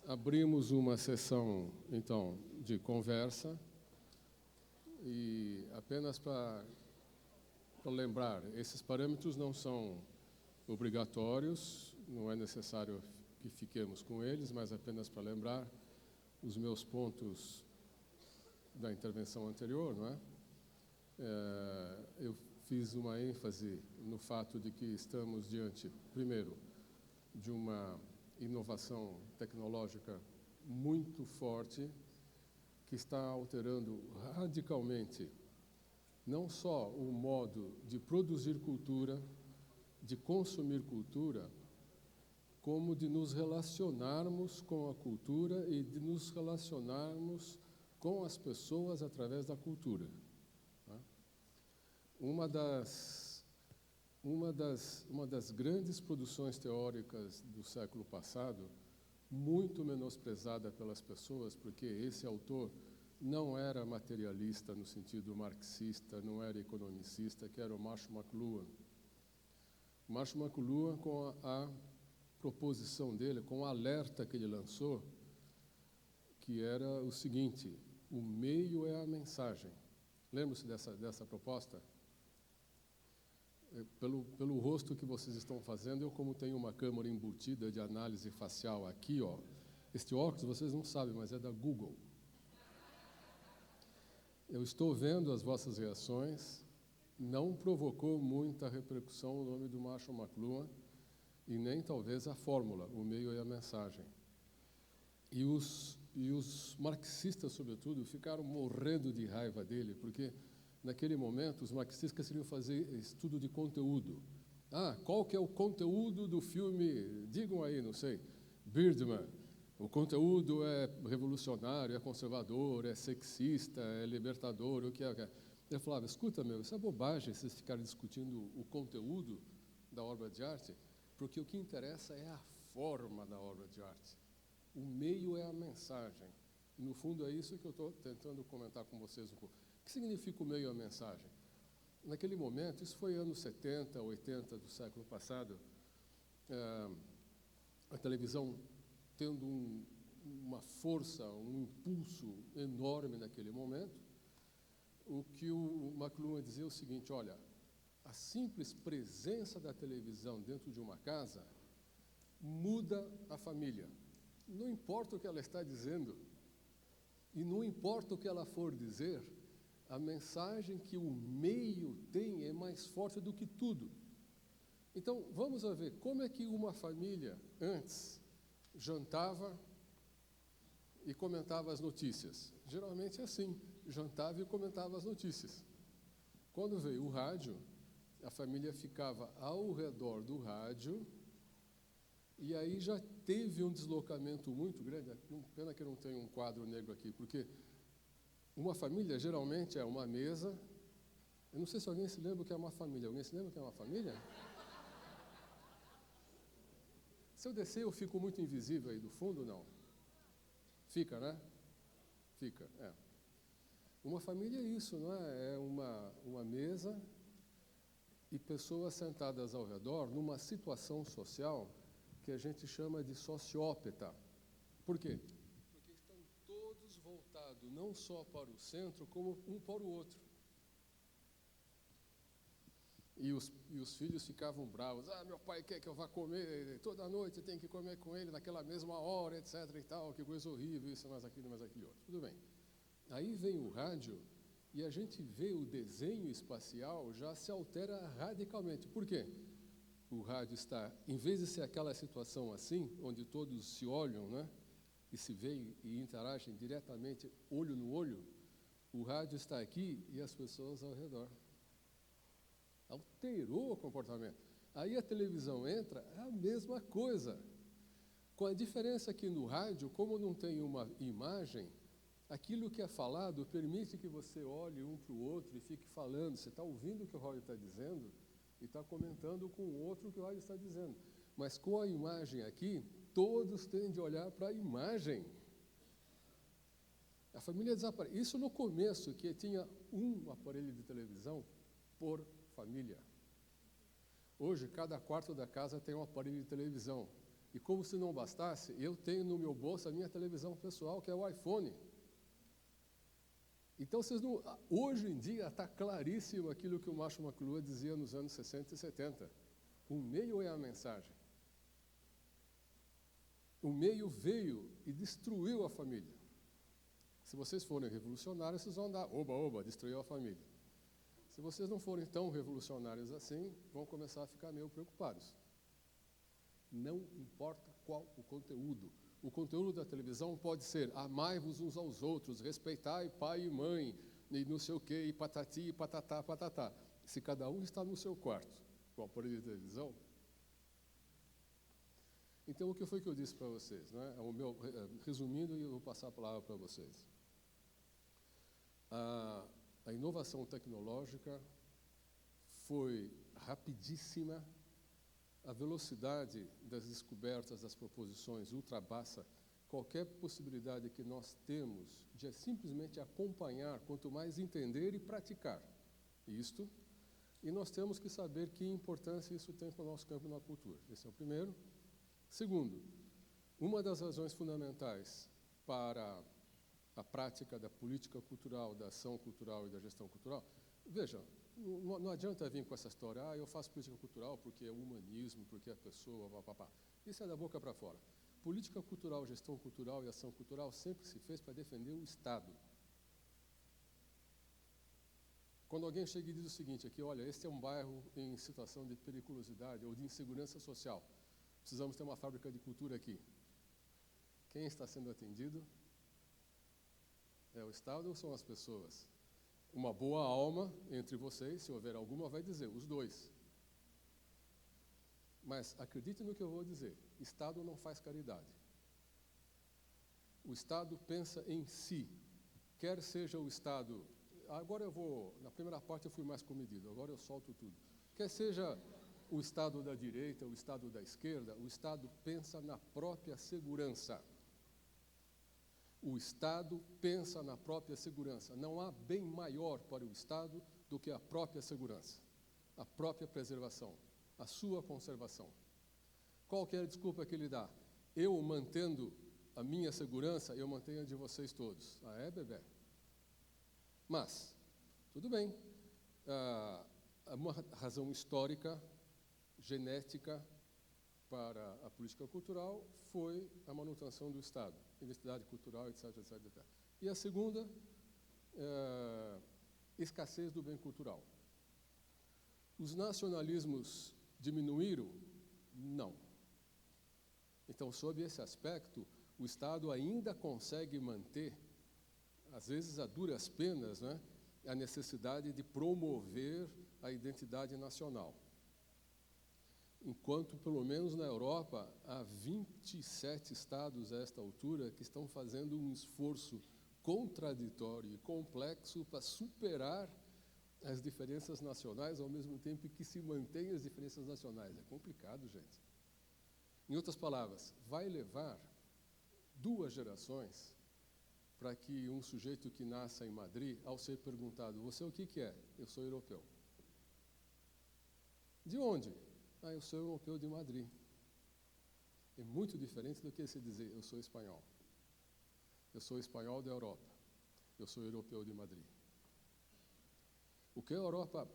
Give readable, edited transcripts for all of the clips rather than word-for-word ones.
Abrimos uma sessão, então, de conversa e apenas para lembrar, esses parâmetros não são obrigatórios, não é necessário que fiquemos com eles, mas apenas para lembrar os meus pontos da intervenção anterior, não é? Eu fiz uma ênfase no fato de que estamos diante, primeiro, de uma inovação tecnológica muito forte que está alterando radicalmente não só o modo de produzir cultura, de consumir cultura, como de nos relacionarmos com a cultura e de nos relacionarmos com as pessoas através da cultura. Uma das grandes produções teóricas do século passado, muito menosprezada pelas pessoas, porque esse autor não era materialista no sentido marxista, não era economicista, que era o Marshall McLuhan. Marshall McLuhan, com a proposição dele, com o alerta que ele lançou, que era o seguinte: o meio é a mensagem. Lembra-se dessa proposta? Pelo rosto que vocês estão fazendo, eu, como tenho uma câmera embutida de análise facial aqui, ó, este óculos vocês não sabem, mas é da Google. Eu estou vendo as vossas reações, não provocou muita repercussão o nome do Marshall McLuhan, e nem talvez a fórmula, o meio é a mensagem. E os marxistas, sobretudo, ficaram morrendo de raiva dele, porque naquele momento, os marxistas queriam fazer estudo de conteúdo. Qual que é o conteúdo do filme? Digam aí, não sei, Birdman. O conteúdo é revolucionário, é conservador, é sexista, é libertador, o que é? Ele falava, escuta, isso é bobagem, vocês ficarem discutindo o conteúdo da obra de arte, porque o que interessa é a forma da obra de arte. O meio é a mensagem. E, no fundo, é isso que eu estou tentando comentar com vocês um pouco. O que significa o meio e a mensagem? Naquele momento, isso foi anos 70, 80 do século passado, a televisão tendo uma força, um impulso enorme naquele momento, o que o McLuhan dizia é o seguinte, olha, a simples presença da televisão dentro de uma casa muda a família. Não importa o que ela está dizendo, e não importa o que ela for dizer, a mensagem que o meio tem é mais forte do que tudo. Então, vamos ver como é que uma família antes jantava e comentava as notícias. Geralmente é assim, jantava e comentava as notícias. Quando veio o rádio, a família ficava ao redor do rádio, e aí já teve um deslocamento muito grande. Pena que eu não tenho um quadro negro aqui, porque uma família, geralmente, é uma mesa. Eu não sei se alguém se lembra o que é uma família. Alguém se lembra o que é uma família? Se eu descer, eu fico muito invisível aí do fundo, não? Fica, né? Fica, é. Uma família é isso, não é? É uma mesa e pessoas sentadas ao redor numa situação social que a gente chama de sociópata. Por quê? Todos voltados não só para o centro, como um para o outro. E os filhos ficavam bravos. Meu pai quer que eu vá comer toda noite, tem que comer com ele naquela mesma hora, etc. e tal, que coisa horrível, isso, mais aquilo outro. Tudo bem. Aí vem o rádio e a gente vê o desenho espacial já se altera radicalmente. Por quê? O rádio está, em vez de ser aquela situação assim, onde todos se olham, né? E se veem e interagem diretamente, olho no olho, o rádio está aqui e as pessoas ao redor. Alterou o comportamento. Aí a televisão entra, é a mesma coisa. Com a diferença que no rádio, como não tem uma imagem, aquilo que é falado permite que você olhe um para o outro e fique falando. Você está ouvindo o que o rádio está dizendo e está comentando com o outro o que o rádio está dizendo. Mas com a imagem aqui, todos têm de olhar para a imagem. A família desaparece. Isso no começo, que tinha um aparelho de televisão por família. Hoje, cada quarto da casa tem um aparelho de televisão. E como se não bastasse, eu tenho no meu bolso a minha televisão pessoal, que é o iPhone. Então, hoje em dia está claríssimo aquilo que o Marshall McLuhan dizia nos anos 60 e 70. O meio é a mensagem. O meio veio e destruiu a família. Se vocês forem revolucionários, vocês vão andar, oba, destruiu a família. Se vocês não forem tão revolucionários assim, vão começar a ficar meio preocupados. Não importa qual o conteúdo. O conteúdo da televisão pode ser amai-vos uns aos outros, respeitai pai e mãe, e não sei o quê, e patati, patatá, patatá. Se cada um está no seu quarto, com o aparelho de televisão. Então, o que foi que eu disse para vocês? Né? Resumindo, e eu vou passar a palavra para vocês. A inovação tecnológica foi rapidíssima. A velocidade das descobertas, das proposições, ultrapassa qualquer possibilidade que nós temos de simplesmente acompanhar, quanto mais entender e praticar isto. E nós temos que saber que importância isso tem para o nosso campo na cultura. Esse é o primeiro. Segundo, uma das razões fundamentais para a prática da política cultural, da ação cultural e da gestão cultural, veja, não adianta vir com essa história, eu faço política cultural porque é o humanismo, porque é a pessoa, papapá. Isso é da boca para fora. Política cultural, gestão cultural e ação cultural sempre se fez para defender o Estado. Quando alguém chega e diz o seguinte aqui, olha, este é um bairro em situação de periculosidade ou de insegurança social, precisamos ter uma fábrica de cultura aqui. Quem está sendo atendido? É o Estado ou são as pessoas? Uma boa alma entre vocês, se houver alguma, vai dizer, os dois. Mas acredite no que eu vou dizer, Estado não faz caridade. O Estado pensa em si, quer seja o Estado... Agora na primeira parte eu fui mais comedido, agora eu solto tudo. Quer seja o Estado da direita, o Estado da esquerda, o Estado pensa na própria segurança. O Estado pensa na própria segurança. Não há bem maior para o Estado do que a própria segurança, a própria preservação, a sua conservação. Qual que é a desculpa que ele dá? Eu mantendo a minha segurança, eu mantenho a de vocês todos. Ah, é, bebê? Mas, tudo bem. Uma razão histórica, genética, para a política cultural foi a manutenção do Estado, identidade cultural, etc, etc, etc. E a segunda, escassez do bem cultural. Os nacionalismos diminuíram? Não. Então, sob esse aspecto, o Estado ainda consegue manter, às vezes a duras penas, né, a necessidade de promover a identidade nacional. Enquanto, pelo menos na Europa, há 27 estados a esta altura que estão fazendo um esforço contraditório e complexo para superar as diferenças nacionais, ao mesmo tempo que se mantêm as diferenças nacionais. É complicado, gente. Em outras palavras, vai levar 2 gerações para que um sujeito que nasça em Madrid, ao ser perguntado, você o que é? Eu sou europeu. De onde? Eu sou europeu de Madrid. É muito diferente do que se dizer, eu sou espanhol. Eu sou espanhol da Europa. Eu sou europeu de Madrid. O que a Europa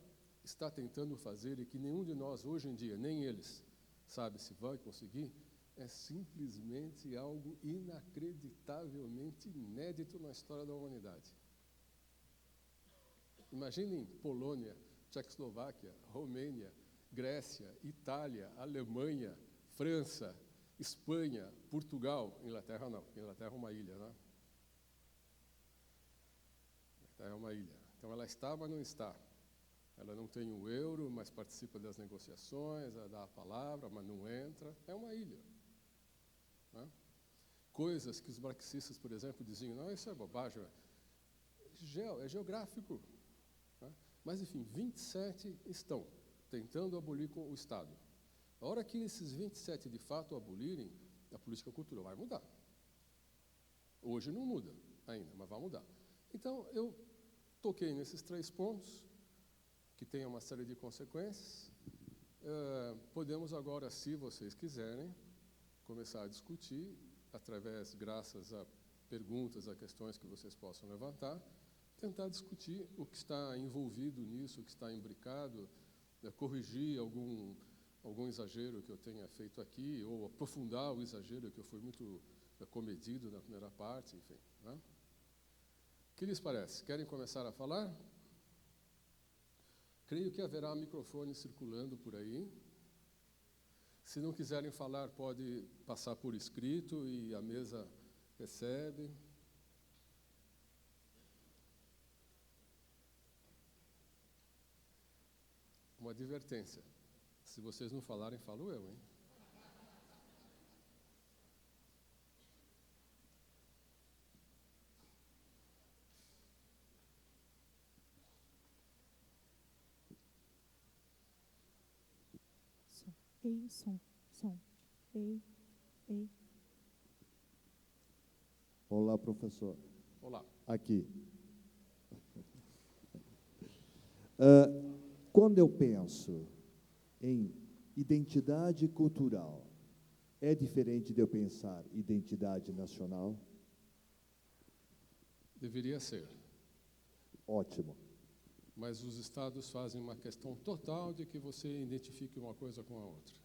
está tentando fazer e que nenhum de nós, hoje em dia, nem eles, sabe se vai conseguir, é simplesmente algo inacreditavelmente inédito na história da humanidade. Imaginem Polônia, Tchecoslováquia, Romênia, Grécia, Itália, Alemanha, França, Espanha, Portugal, Inglaterra não, Inglaterra é uma ilha, né? Inglaterra é uma ilha. Então ela está, mas não está. Ela não tem o euro, mas participa das negociações, ela dá a palavra, mas não entra. É uma ilha. Né? Coisas que os marxistas, por exemplo, diziam, não, isso é bobagem, é geográfico. Né? Mas, enfim, 27 estão tentando abolir com o Estado. A hora que esses 27 de fato abolirem, a política cultural vai mudar. Hoje não muda ainda, mas vai mudar. Então, eu toquei nesses 3 pontos, que têm uma série de consequências. Podemos agora, se vocês quiserem, começar a discutir, graças a perguntas, a questões que vocês possam levantar, tentar discutir o que está envolvido nisso, o que está imbricado, corrigir algum exagero que eu tenha feito aqui, ou aprofundar o exagero que eu fui muito comedido na primeira parte, enfim. Né? O que lhes parece? Querem começar a falar? Creio que haverá microfone circulando por aí. Se não quiserem falar, pode passar por escrito e a mesa recebe. Uma advertência. Se vocês não falarem, falo eu, hein? Ei, som. Ei. Olá, professor. Olá. Aqui. Quando eu penso em identidade cultural, é diferente de eu pensar identidade nacional? Deveria ser. Ótimo. Mas os estados fazem uma questão total de que você identifique uma coisa com a outra.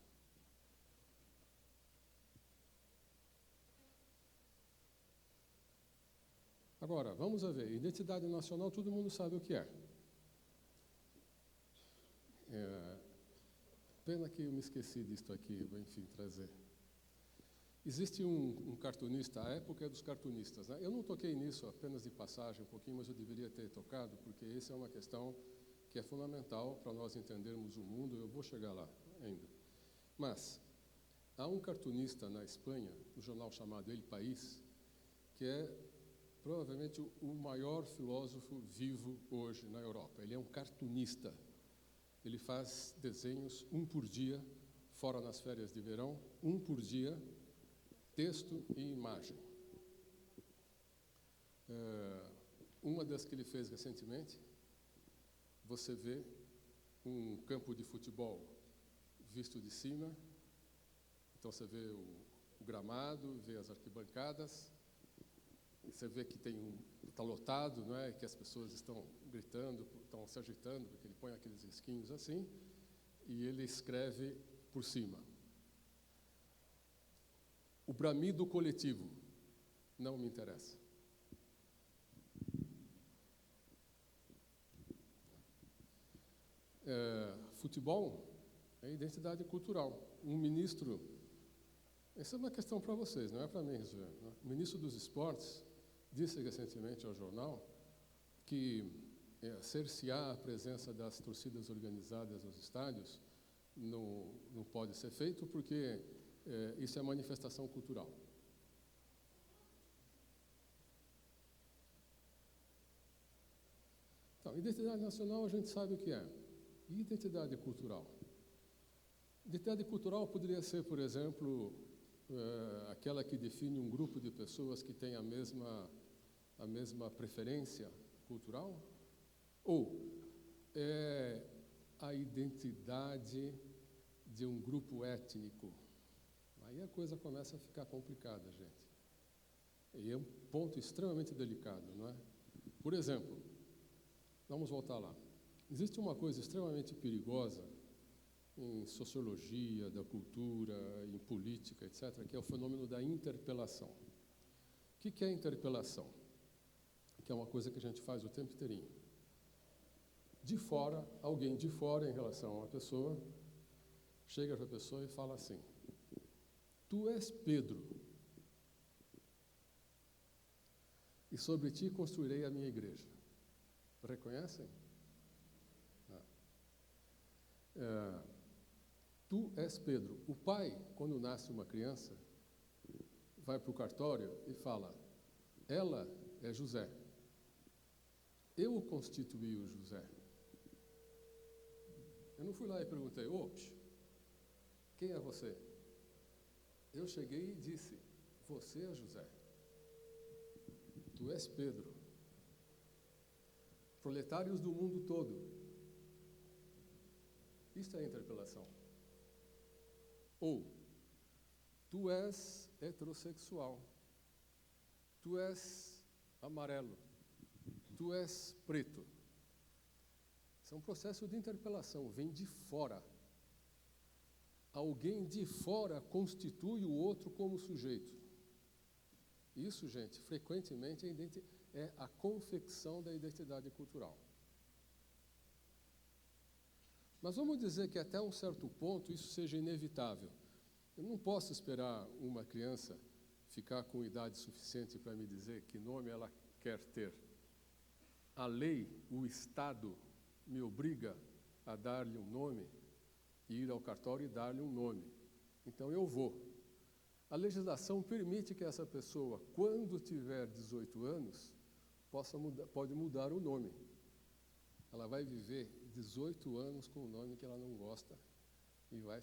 Agora, vamos a ver. Identidade nacional, todo mundo sabe o que é. Pena que eu me esqueci disto aqui, vou, enfim, trazer. Existe um cartunista, a época é dos cartunistas, né? Eu não toquei nisso apenas de passagem um pouquinho, mas eu deveria ter tocado, porque essa é uma questão que é fundamental para nós entendermos o mundo, eu vou chegar lá ainda. Mas há um cartunista na Espanha, no jornal chamado El País, que é provavelmente o maior filósofo vivo hoje na Europa. Ele é um cartunista. Ele faz desenhos, um por dia, fora nas férias de verão, um por dia, texto e imagem. Uma das que ele fez recentemente, você vê um campo de futebol visto de cima, então você vê o gramado, vê as arquibancadas, e você vê que está lotado, não é? Que as pessoas estão gritando, estão se agitando, porque ele põe aqueles risquinhos assim, e ele escreve por cima. O bramido coletivo não me interessa. Futebol é identidade cultural. Um ministro, essa é uma questão para vocês, não é para mim resolver. Né? O ministro dos Esportes disse recentemente ao jornal que cercear a presença das torcidas organizadas nos estádios não pode ser feito porque isso é manifestação cultural. Então, identidade nacional a gente sabe o que é. E identidade cultural? Identidade cultural poderia ser, por exemplo, aquela que define um grupo de pessoas que tem a mesma preferência cultural? Ou é a identidade de um grupo étnico? Aí a coisa começa a ficar complicada, gente. E é um ponto extremamente delicado, não é? Por exemplo, vamos voltar lá. Existe uma coisa extremamente perigosa em sociologia, da cultura, em política, etc., que é o fenômeno da interpelação. O que é interpelação? Que é uma coisa que a gente faz o tempo inteirinho. De fora, alguém de fora, em relação a uma pessoa, chega para a pessoa e fala assim: tu és Pedro, e sobre ti construirei a minha igreja. Reconhecem? Tu és Pedro. O pai, quando nasce uma criança, vai para o cartório e fala: ela é José. Eu constituí o José. Eu não fui lá e perguntei: quem é você? Eu cheguei e disse: você é José. Tu és Pedro. Proletários do mundo todo. Isto é interpelação. Ou, tu és heterossexual, tu és amarelo, tu és preto. Isso é um processo de interpelação, vem de fora. Alguém de fora constitui o outro como sujeito. Isso, gente, frequentemente é a confecção da identidade cultural. Mas vamos dizer que até um certo ponto isso seja inevitável. Eu não posso esperar uma criança ficar com idade suficiente para me dizer que nome ela quer ter. A lei, o Estado, me obriga a dar-lhe um nome, ir ao cartório e dar-lhe um nome. Então eu vou. A legislação permite que essa pessoa, quando tiver 18 anos, pode mudar o nome. Ela vai viver 18 anos com um nome que ela não gosta e vai...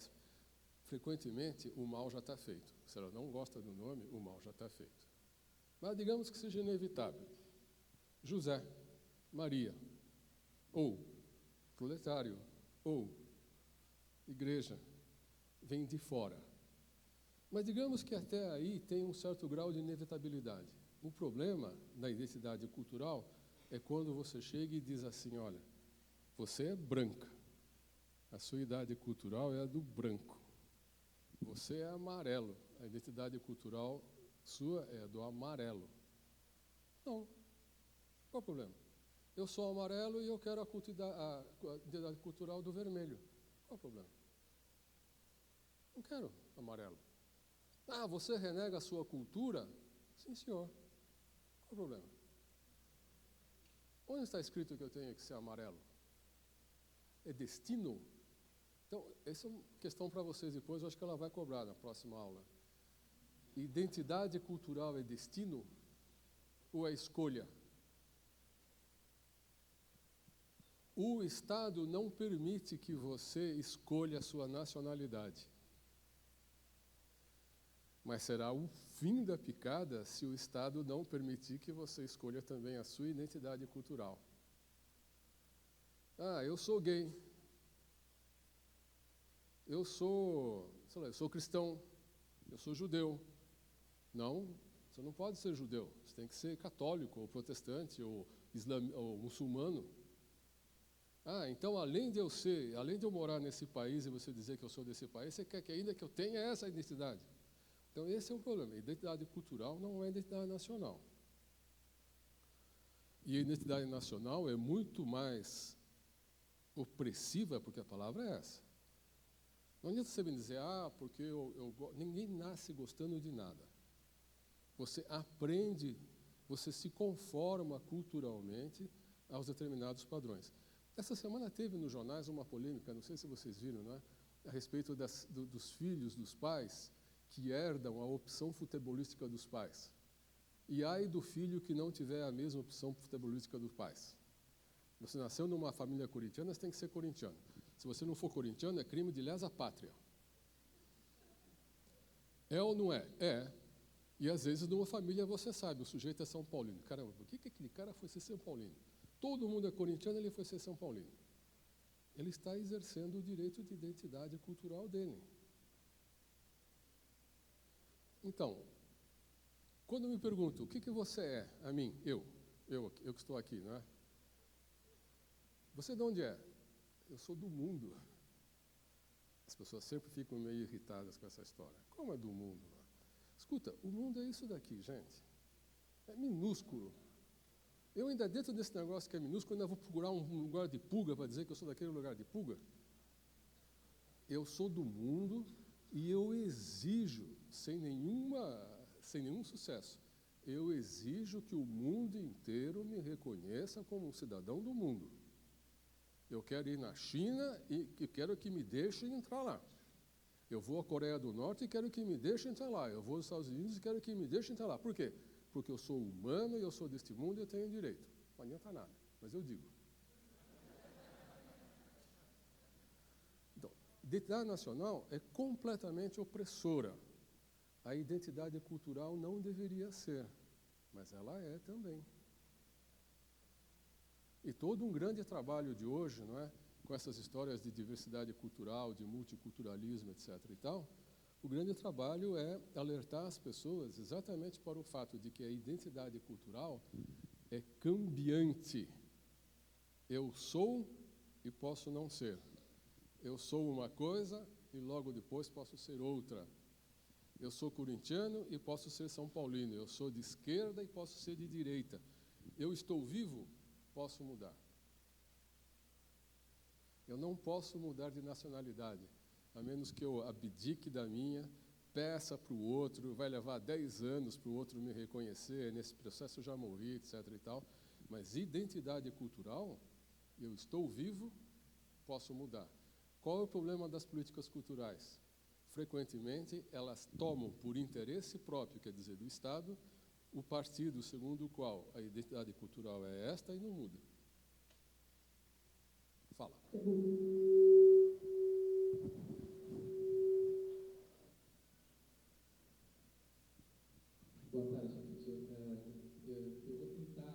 Frequentemente, o mal já está feito. Se ela não gosta do nome, o mal já está feito. Mas digamos que seja inevitável. José, Maria, ou proletário, ou igreja, vem de fora. Mas digamos que até aí tem um certo grau de inevitabilidade. O problema da identidade cultural é quando você chega e diz assim, olha, você é branca, a sua idade cultural é a do branco. Você é amarelo, a identidade cultural sua é a do amarelo. Não, qual o problema? Eu sou amarelo e eu quero a identidade cultural do vermelho. Qual o problema? Não quero amarelo. Ah, você renega a sua cultura? Sim, senhor. Qual o problema? Onde está escrito que eu tenho que ser amarelo? É destino? Então, essa é uma questão para vocês depois, eu acho que ela vai cobrar na próxima aula. Identidade cultural é destino ou é escolha? O Estado não permite que você escolha a sua nacionalidade. Mas será o fim da picada se o Estado não permitir que você escolha também a sua identidade cultural. Ah, eu sou gay. Eu sou cristão. Eu sou judeu. Não, você não pode ser judeu. Você tem que ser católico, ou protestante, ou muçulmano. Ah, então além de eu morar nesse país e você dizer que eu sou desse país, você quer que ainda que eu tenha essa identidade. Então esse é o problema. A identidade cultural não é identidade nacional. E a identidade nacional é muito mais opressiva, porque a palavra é essa. Não adianta você me dizer, porque ninguém nasce gostando de nada. Você aprende, você se conforma culturalmente aos determinados padrões. Essa semana teve nos jornais uma polêmica, não sei se vocês viram, não é? A respeito dos filhos dos pais que herdam a opção futebolística dos pais. E ai do filho que não tiver a mesma opção futebolística dos pais. Você nasceu numa família corintiana, você tem que ser corintiano. Se você não for corintiano, é crime de lesa pátria. É ou não é? É. E às vezes numa família você sabe, o sujeito é São Paulino. Caramba, por que aquele cara foi ser São Paulino? Todo mundo é corintiano, ele foi ser São Paulino. Ele está exercendo o direito de identidade cultural dele. Então, quando me perguntam, o que você é? A mim, eu que estou aqui, não é? Você de onde é? Eu sou do mundo. As pessoas sempre ficam meio irritadas com essa história. Como é do mundo? Escuta, o mundo é isso daqui, gente. É minúsculo. Eu ainda dentro desse negócio que é minúsculo, ainda vou procurar um lugar de pulga para dizer que eu sou daquele lugar de pulga. Eu sou do mundo e eu exijo, sem nenhum sucesso, eu exijo que o mundo inteiro me reconheça como um cidadão do mundo. Eu quero ir na China e quero que me deixem entrar lá. Eu vou à Coreia do Norte e quero que me deixem entrar lá. Eu vou aos Estados Unidos e quero que me deixem entrar lá. Por quê? Porque eu sou humano e eu sou deste mundo e eu tenho direito. Não adianta nada, mas eu digo. Então, identidade nacional é completamente opressora. A identidade cultural não deveria ser, mas ela é também. E todo um grande trabalho de hoje, não é? Com essas histórias de diversidade cultural, de multiculturalismo, etc. e tal, O grande trabalho é alertar as pessoas exatamente para o fato de que a identidade cultural é cambiante. Eu sou e posso não ser. Eu sou uma coisa e logo depois posso ser outra. Eu sou corintiano e posso ser são paulino. Eu sou de esquerda e posso ser de direita. Eu estou vivo, posso mudar. Eu não posso mudar de nacionalidade, a menos que eu abdique da minha, peça para o outro, vai levar 10 anos para o outro me reconhecer, nesse processo eu já morri, etc. e tal. Mas identidade cultural, eu estou vivo, posso mudar. Qual é o problema das políticas culturais? Frequentemente, elas tomam por interesse próprio, quer dizer, do Estado, o partido segundo o qual a identidade cultural é esta e não muda. Fala. Boa tarde, professor. Eu vou tentar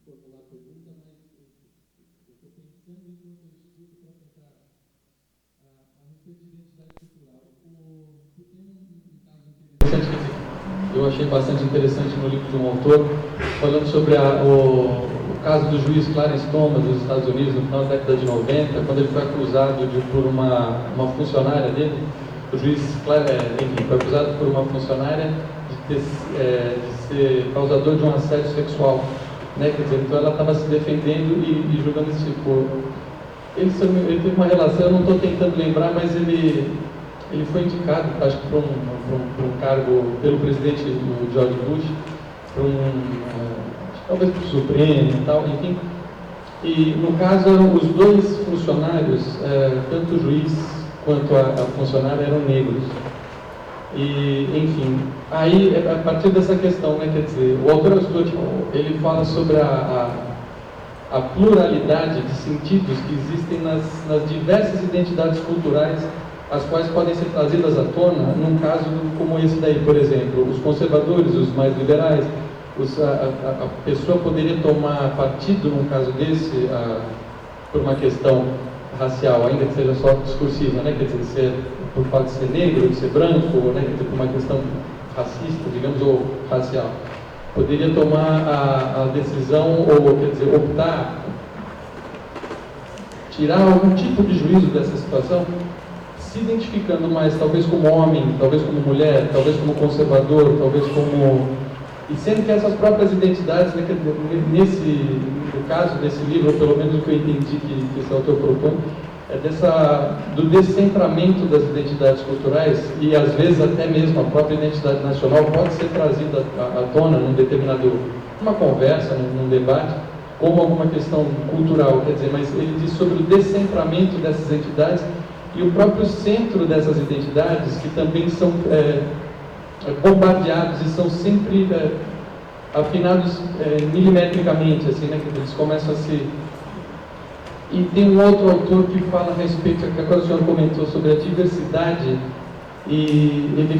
formular a pergunta, mas eu estou pensando enquanto eu estudo para tentar a respeito de identidade cultural. Tem um caso interessante, eu achei bastante interessante no livro de um autor, falando sobre o caso do juiz Clarence Thomas dos Estados Unidos no final da década de 90, quando ele foi acusado por uma funcionária dele. O juiz, foi acusado por uma funcionária de ser causador de um assédio sexual, né? Quer dizer, então ela estava se defendendo e julgando esse tipo. Ele teve uma relação, eu não estou tentando lembrar, mas ele foi indicado, acho que para um cargo pelo presidente o George Bush, talvez para o Supremo e tal, enfim. E no caso eram os dois funcionários, tanto o juiz quanto a funcionária eram negros. E, enfim, aí, a partir dessa questão, né, quer dizer, o autor Aristotle, ele fala sobre a pluralidade de sentidos que existem nas diversas identidades culturais, as quais podem ser trazidas à tona, num caso como esse daí, por exemplo, os conservadores, os mais liberais, a pessoa poderia tomar partido num caso desse, por uma questão racial, ainda que seja só discursiva, né, quer dizer, por fato de ser negro, de ser branco, né, quer dizer, por uma questão racista, digamos, ou racial. Poderia tomar a decisão, ou, quer dizer, optar, tirar algum tipo de juízo dessa situação, se identificando mais, talvez como homem, talvez como mulher, talvez como conservador, talvez como... E sendo que essas próprias identidades, né, no caso desse livro, pelo menos o que eu entendi que esse autor propõe, é do descentramento das identidades culturais, e às vezes até mesmo a própria identidade nacional pode ser trazida à tona num determinado, uma conversa, num debate, como alguma questão cultural, quer dizer, mas ele diz sobre o descentramento dessas entidades e o próprio centro dessas identidades, que também são bombardeados e são sempre afinados milimetricamente, assim, né, que eles começam a se... E tem um outro autor que fala a respeito, que agora o senhor comentou sobre a diversidade, e ele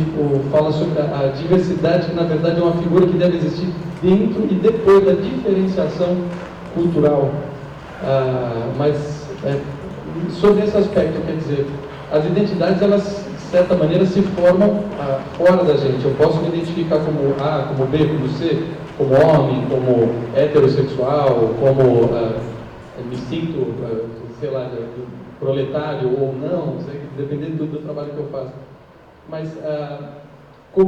fala sobre a diversidade, que na verdade é uma figura que deve existir dentro e depois da diferenciação cultural. Mas sobre esse aspecto, quer dizer, as identidades, elas de certa maneira se formam fora da gente. Eu posso me identificar como A, como B, como C, como homem, como heterossexual, como me sinto, sei lá, proletário ou não, dependendo do trabalho que eu faço. Mas eu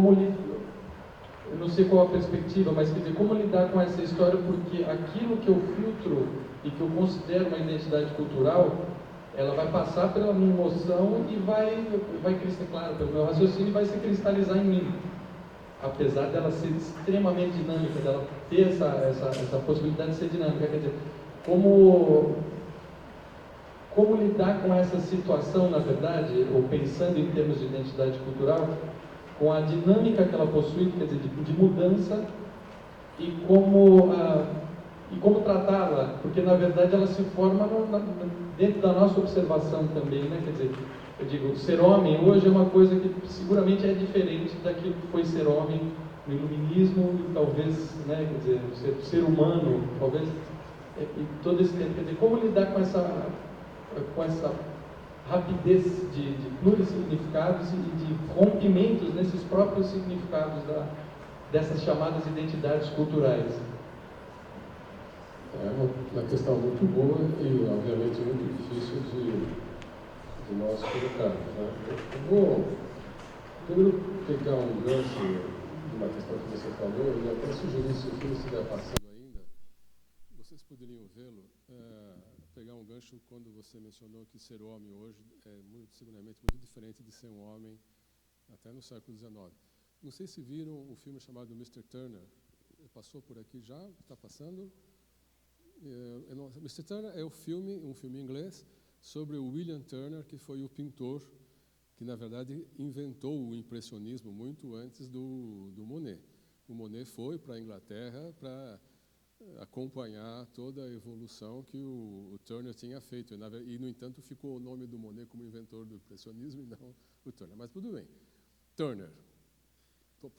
não sei qual a perspectiva, mas quer dizer, como lidar com essa história, porque aquilo que eu filtro e que eu considero uma identidade cultural, ela vai passar pela minha emoção e vai claro, pelo meu raciocínio, e vai se cristalizar em mim. Apesar dela ser extremamente dinâmica, dela ter essa possibilidade de ser dinâmica, quer dizer, como lidar com essa situação, na verdade, ou pensando em termos de identidade cultural, com a dinâmica que ela possui, quer dizer, de mudança, e como tratá-la, porque na verdade ela se forma dentro da nossa observação também, né? Quer dizer, eu digo, ser homem hoje é uma coisa que seguramente é diferente daquilo que foi ser homem no iluminismo, e talvez, né, quer dizer, ser humano, talvez, e todo esse tempo. Quer dizer, como lidar com essa rapidez de plurissignificados e de rompimentos nesses próprios significados dessas chamadas identidades culturais. É uma questão muito boa e, obviamente, muito difícil de nós colocarmos, né? Eu vou primeiro pegar um gancho de uma questão que você falou e até sugerir, se o filme estiver passando ainda, vocês poderiam vê-lo, pegar um gancho quando você mencionou que ser homem hoje é seguramente muito diferente de ser um homem até no século XIX. Não sei se viram um filme chamado Mr. Turner. Passou por aqui já? Está passando? Mr. Turner é um filme inglês sobre o William Turner, que foi o pintor que, na verdade, inventou o impressionismo muito antes do Monet. O Monet foi para a Inglaterra para acompanhar toda a evolução que o Turner tinha feito. E, no entanto, ficou o nome do Monet como inventor do impressionismo e não o Turner. Mas tudo bem. Turner,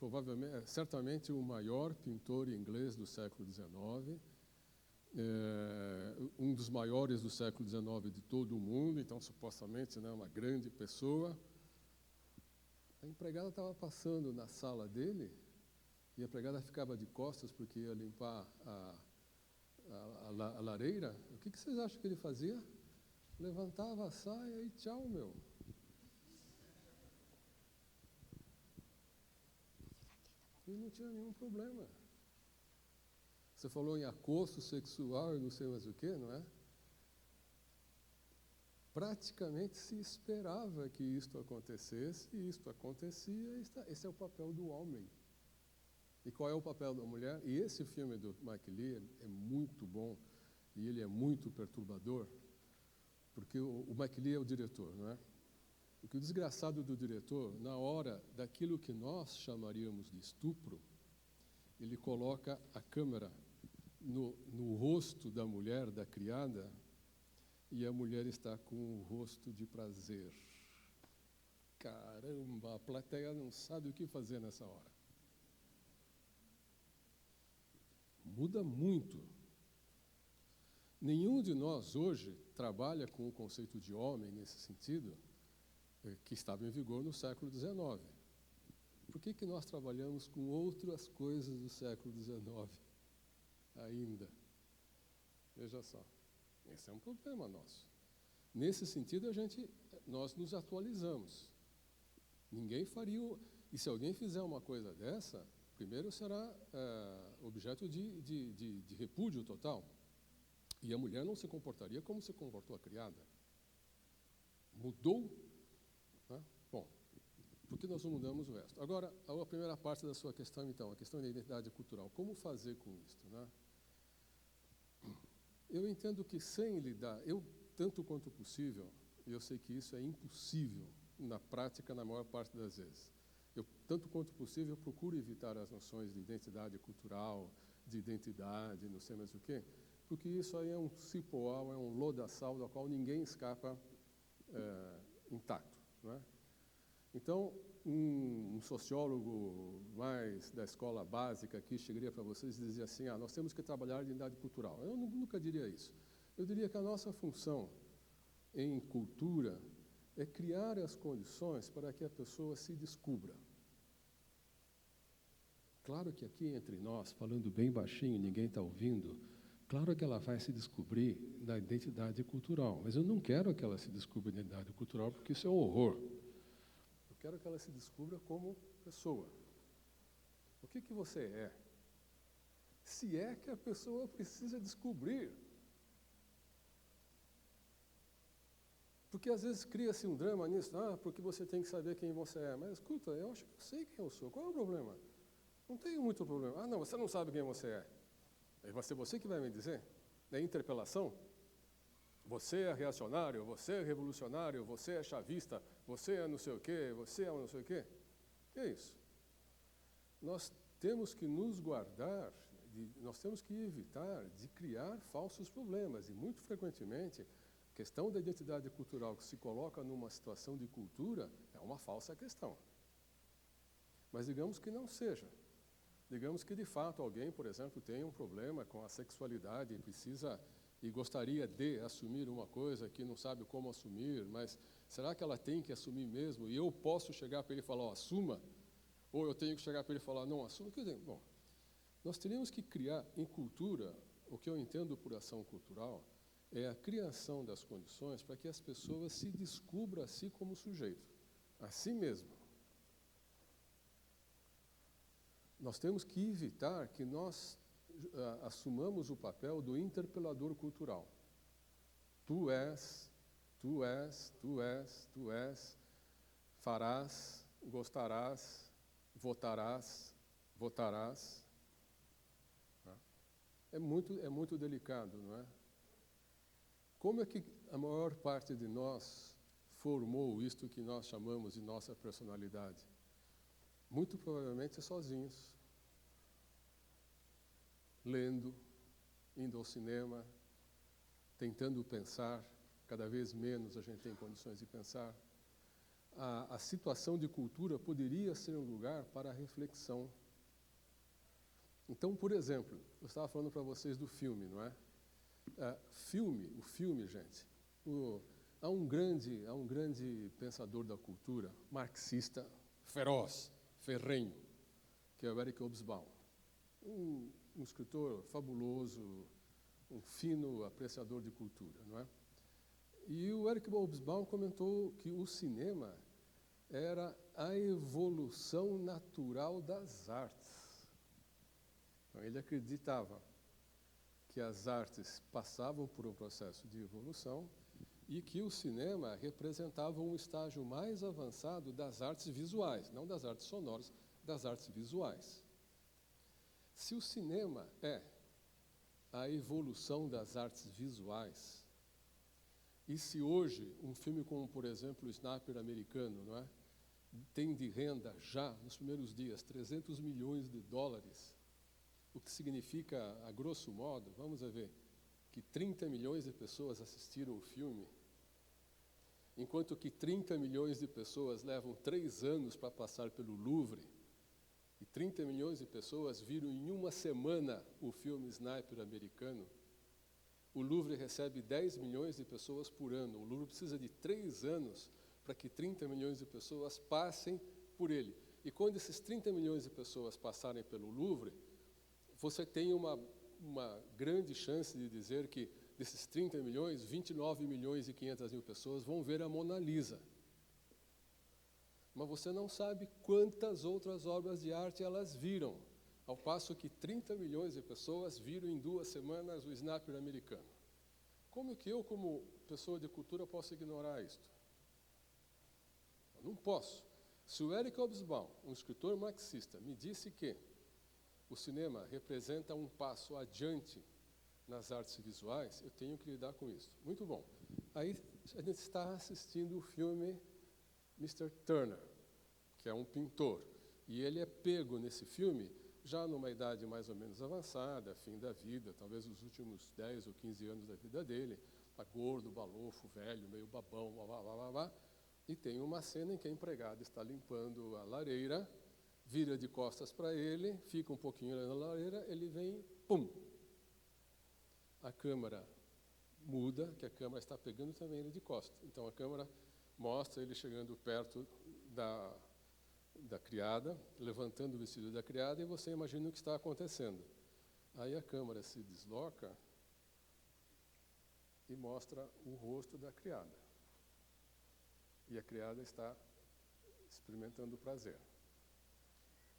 provavelmente, certamente o maior pintor inglês do século XIX, um dos maiores do século XIX de todo o mundo, então, supostamente, né, uma grande pessoa. A empregada estava passando na sala dele e a empregada ficava de costas porque ia limpar a lareira. O que vocês acham que ele fazia? Levantava a saia e tchau, meu. E não tinha nenhum problema. Você falou em acoso sexual e não sei mais o quê, não é? Praticamente se esperava que isto acontecesse, e isto acontecia, esse é o papel do homem. E qual é o papel da mulher? E esse filme do Mike Leigh é muito bom, e ele é muito perturbador, porque o Mike Leigh é o diretor, não é? Porque o desgraçado do diretor, na hora daquilo que nós chamaríamos de estupro, ele coloca a câmera no rosto da mulher, da criada, e a mulher está com o rosto de prazer. Caramba, a plateia não sabe o que fazer nessa hora. Muda muito. Nenhum de nós hoje trabalha com o conceito de homem nesse sentido, que estava em vigor no século XIX. Por que nós trabalhamos com outras coisas do século XIX ainda? Veja só, esse é um problema nosso. Nesse sentido, nós nos atualizamos. Ninguém faria... E se alguém fizer uma coisa dessa, primeiro será objeto de repúdio total. E a mulher não se comportaria como se comportou a criada. Mudou. Né? Bom, por que nós não mudamos o resto? Agora, a primeira parte da sua questão, então, a questão da identidade cultural. Como fazer com isso? Né? Eu entendo que sem lidar, tanto quanto possível, e eu sei que isso é impossível na prática na maior parte das vezes, tanto quanto possível, procuro evitar as noções de identidade cultural, de identidade, não sei mais o quê, porque isso aí é um cipoal, é um lodaçal do qual ninguém escapa intacto. Não é? Então, um sociólogo mais da escola básica aqui chegaria para vocês e dizia assim, nós temos que trabalhar a identidade cultural. Eu nunca diria isso. Eu diria que a nossa função em cultura é criar as condições para que a pessoa se descubra. Claro que aqui entre nós, falando bem baixinho, ninguém está ouvindo, claro que ela vai se descobrir na identidade cultural, mas eu não quero que ela se descubra na identidade cultural, porque isso é um horror. Eu quero que ela se descubra como pessoa. O que você é? Se é que a pessoa precisa descobrir. Porque às vezes cria-se um drama nisso, porque você tem que saber quem você é. Mas escuta, eu acho que eu sei quem eu sou. Qual é o problema? Não tenho muito problema. Não, você não sabe quem você é. Vai ser você que vai me dizer? É interpelação? Você é reacionário, você é revolucionário, você é chavista, você é não sei o quê, você é não sei o quê. Que é isso? Nós temos que nos guardar, nós temos que evitar de criar falsos problemas. E muito frequentemente, a questão da identidade cultural que se coloca numa situação de cultura é uma falsa questão. Mas digamos que não seja. Digamos que, de fato, alguém, por exemplo, tem um problema com a sexualidade e precisa e gostaria de assumir uma coisa que não sabe como assumir, mas será que ela tem que assumir mesmo? E eu posso chegar para ele e falar, ó, assuma? Ou eu tenho que chegar para ele e falar, não, assuma? Bom, nós teríamos que criar em cultura, o que eu entendo por ação cultural, é a criação das condições para que as pessoas se descubram a si como sujeito, a si mesmo. Nós temos que evitar que nós assumamos o papel do interpelador cultural. Tu és, tu és, tu és, tu és, farás, gostarás, votarás, votarás. É muito delicado, não é? Como é que a maior parte de nós formou isto que nós chamamos de nossa personalidade? Muito provavelmente sozinhos. Lendo, indo ao cinema, tentando pensar, cada vez menos a gente tem condições de pensar. A situação de cultura poderia ser um lugar para a reflexão. Então, por exemplo, eu estava falando para vocês do filme, não é? O filme, gente, há um grande pensador da cultura, marxista, feroz, ferrenho, que é o Eric Hobsbawm. Um escritor fabuloso, um fino apreciador de cultura, não é? E o Eric Hobsbawm comentou que o cinema era a evolução natural das artes. Então, ele acreditava que as artes passavam por um processo de evolução e que o cinema representava um estágio mais avançado das artes visuais, não das artes sonoras, das artes visuais. Se o cinema é a evolução das artes visuais, e se hoje um filme como, por exemplo, o Sniper Americano, não é, tem de renda já, nos primeiros dias, 300 milhões de dólares, o que significa, a grosso modo, vamos ver, que 30 milhões de pessoas assistiram o filme, enquanto que 30 milhões de pessoas levam 3 anos para passar pelo Louvre, e 30 milhões de pessoas viram em uma semana o filme Sniper Americano, o Louvre recebe 10 milhões de pessoas por ano. O Louvre precisa de 3 anos para que 30 milhões de pessoas passem por ele. E quando esses 30 milhões de pessoas passarem pelo Louvre, você tem uma grande chance de dizer que desses 30 milhões, 29 milhões e 500 mil pessoas vão ver a Mona Lisa. Mas você não sabe quantas outras obras de arte elas viram, ao passo que 30 milhões de pessoas viram em 2 semanas o Sniper Americano. Como que eu, como pessoa de cultura, posso ignorar isto? Eu não posso. Se o Eric Hobsbawm, um escritor marxista, me disse que o cinema representa um passo adiante nas artes visuais, eu tenho que lidar com isso. Muito bom. Aí a gente está assistindo o filme Mr. Turner, que é um pintor, e ele é pego nesse filme já numa idade mais ou menos avançada, fim da vida, talvez os últimos 10 ou 15 anos da vida dele, está gordo, balofo, velho, meio babão, e tem uma cena em que a empregada está limpando a lareira, vira de costas para ele, fica um pouquinho na lareira, ele vem, pum! A câmera muda, que a câmera está pegando também ele de costas. Então a câmera mostra ele chegando perto da criada, levantando o vestido da criada, e você imagina o que está acontecendo. Aí a câmera se desloca e mostra o rosto da criada. E a criada está experimentando o prazer.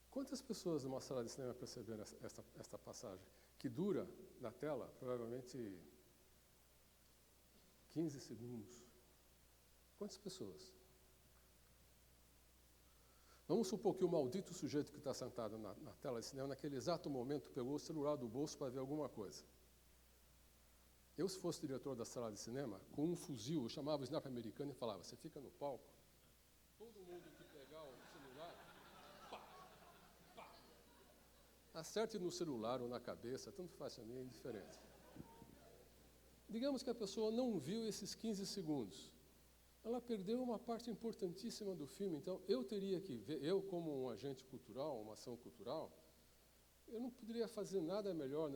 Quantas pessoas numa sala de cinema perceberam esta passagem? Que dura, na tela, provavelmente 15 segundos. Quantas pessoas? Vamos supor que o maldito sujeito que está sentado na tela de cinema, naquele exato momento, pegou o celular do bolso para ver alguma coisa. Eu, se fosse diretor da sala de cinema, com um fuzil, eu chamava o Sniper Americano e falava, você fica no palco, todo mundo que pegar o celular, pá, pá. Acerte no celular ou na cabeça, tanto faz a mim, é indiferente. Digamos que a pessoa não viu esses 15 segundos. Ela perdeu uma parte importantíssima do filme, então eu teria que ver, eu como um agente cultural, uma ação cultural, eu não poderia fazer nada melhor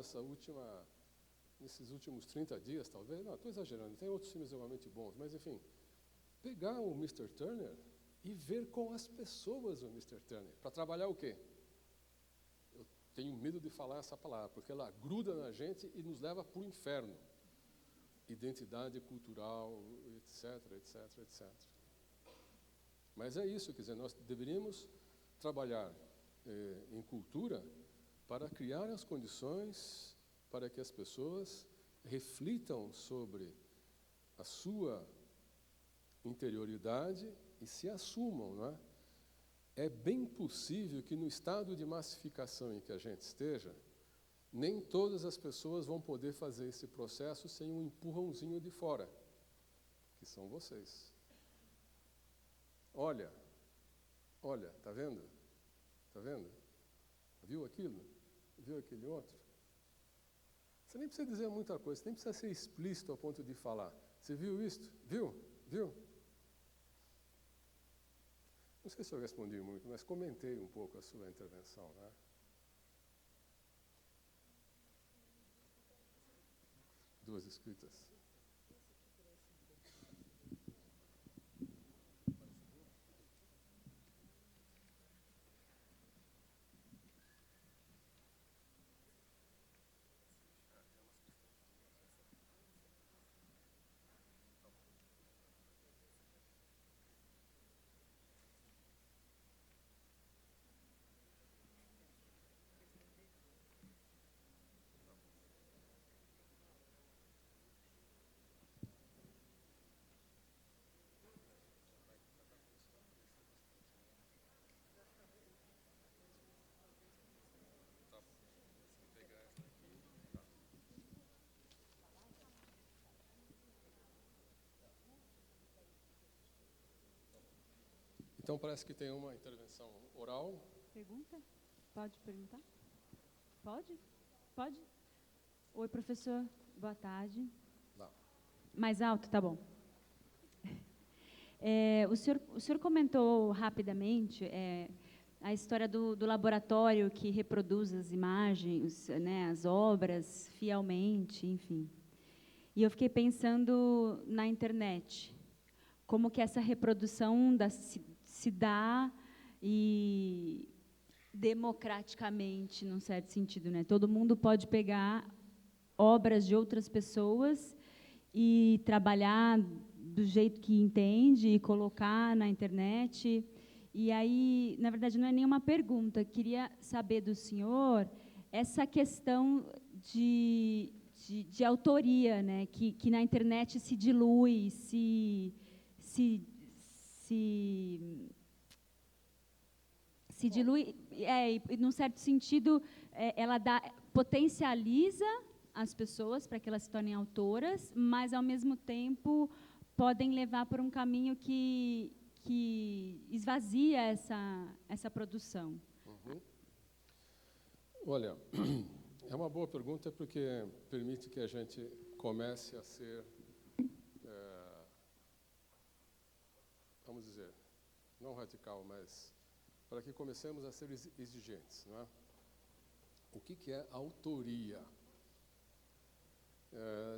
nesses últimos 30 dias, talvez, não, estou exagerando, tem outros filmes igualmente bons, mas enfim, pegar o Mr. Turner e ver com as pessoas o Mr. Turner, para trabalhar o quê? Eu tenho medo de falar essa palavra, porque ela gruda na gente e nos leva para o inferno. Identidade cultural, etc, etc, etc. Mas é isso, quer dizer, nós deveríamos trabalhar em cultura para criar as condições para que as pessoas reflitam sobre a sua interioridade e se assumam, não é? É bem possível que no estado de massificação em que a gente esteja, nem todas as pessoas vão poder fazer esse processo sem um empurrãozinho de fora, que são vocês. Olha, tá vendo? Tá vendo? Viu aquilo? Viu aquele outro? Você nem precisa dizer muita coisa, você nem precisa ser explícito ao ponto de falar. Você viu isto? Viu? Viu? Não sei se eu respondi muito, mas comentei um pouco a sua intervenção, né? Duas escritas. Então, parece que tem uma intervenção oral. Pergunta? Pode perguntar? Pode? Pode? Oi, professor. Boa tarde. Não. Mais alto? Tá bom. O senhor comentou rapidamente a história do laboratório que reproduz as imagens, né, as obras fielmente, enfim. E eu fiquei pensando na internet, como que essa reprodução se dá e democraticamente, num certo sentido, né? Todo mundo pode pegar obras de outras pessoas e trabalhar do jeito que entende e colocar na internet. E aí, na verdade, não é nenhuma pergunta. Queria saber do senhor essa questão de autoria, né? Que na internet se dilui, se dilui, e num certo sentido, ela potencializa as pessoas para que elas se tornem autoras, mas, ao mesmo tempo, podem levar por um caminho que esvazia essa produção. Uhum. Olha, é uma boa pergunta porque permite que a gente comece a ser, vamos dizer, não radical, mas para que comecemos a ser exigentes, não é? O que é autoria?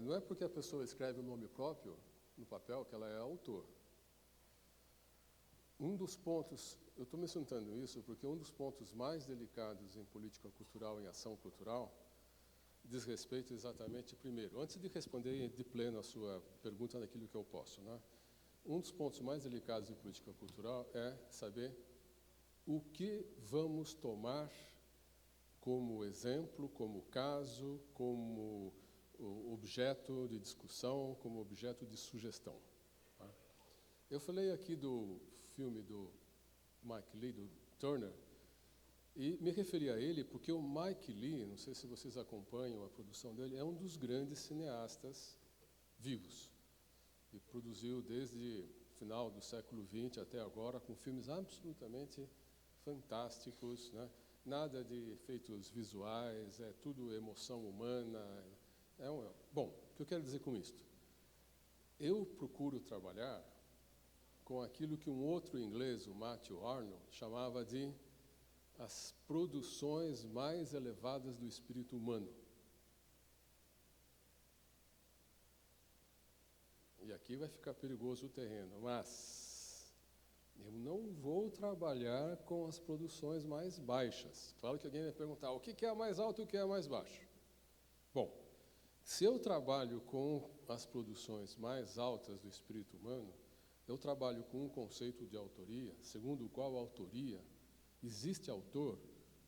Não é porque a pessoa escreve o nome próprio no papel que ela é autor. Um dos pontos, eu estou mencionando isso porque um dos pontos mais delicados em política cultural, em ação cultural, diz respeito exatamente, primeiro, antes de responder de pleno a sua pergunta naquilo que eu posso, né? Um dos pontos mais delicados em política cultural é saber o que vamos tomar como exemplo, como caso, como objeto de discussão, como objeto de sugestão. Tá? Eu falei aqui do filme do Mike Leigh, do Turner, e me referi a ele porque o Mike Leigh, não sei se vocês acompanham a produção dele, é um dos grandes cineastas vivos. E produziu desde o final do século XX até agora, com filmes absolutamente fantásticos, né? Nada de efeitos visuais, é tudo emoção humana. Bom, o que eu quero dizer com isto? Eu procuro trabalhar com aquilo que um outro inglês, o Matthew Arnold, chamava de as produções mais elevadas do espírito humano. e aqui vai ficar perigoso o terreno, mas eu não vou trabalhar com as produções mais baixas. Claro que alguém vai perguntar, o que é mais alto e o que é mais baixo? Bom, se eu trabalho com as produções mais altas do espírito humano, eu trabalho com um conceito de autoria, segundo o qual a autoria existe autor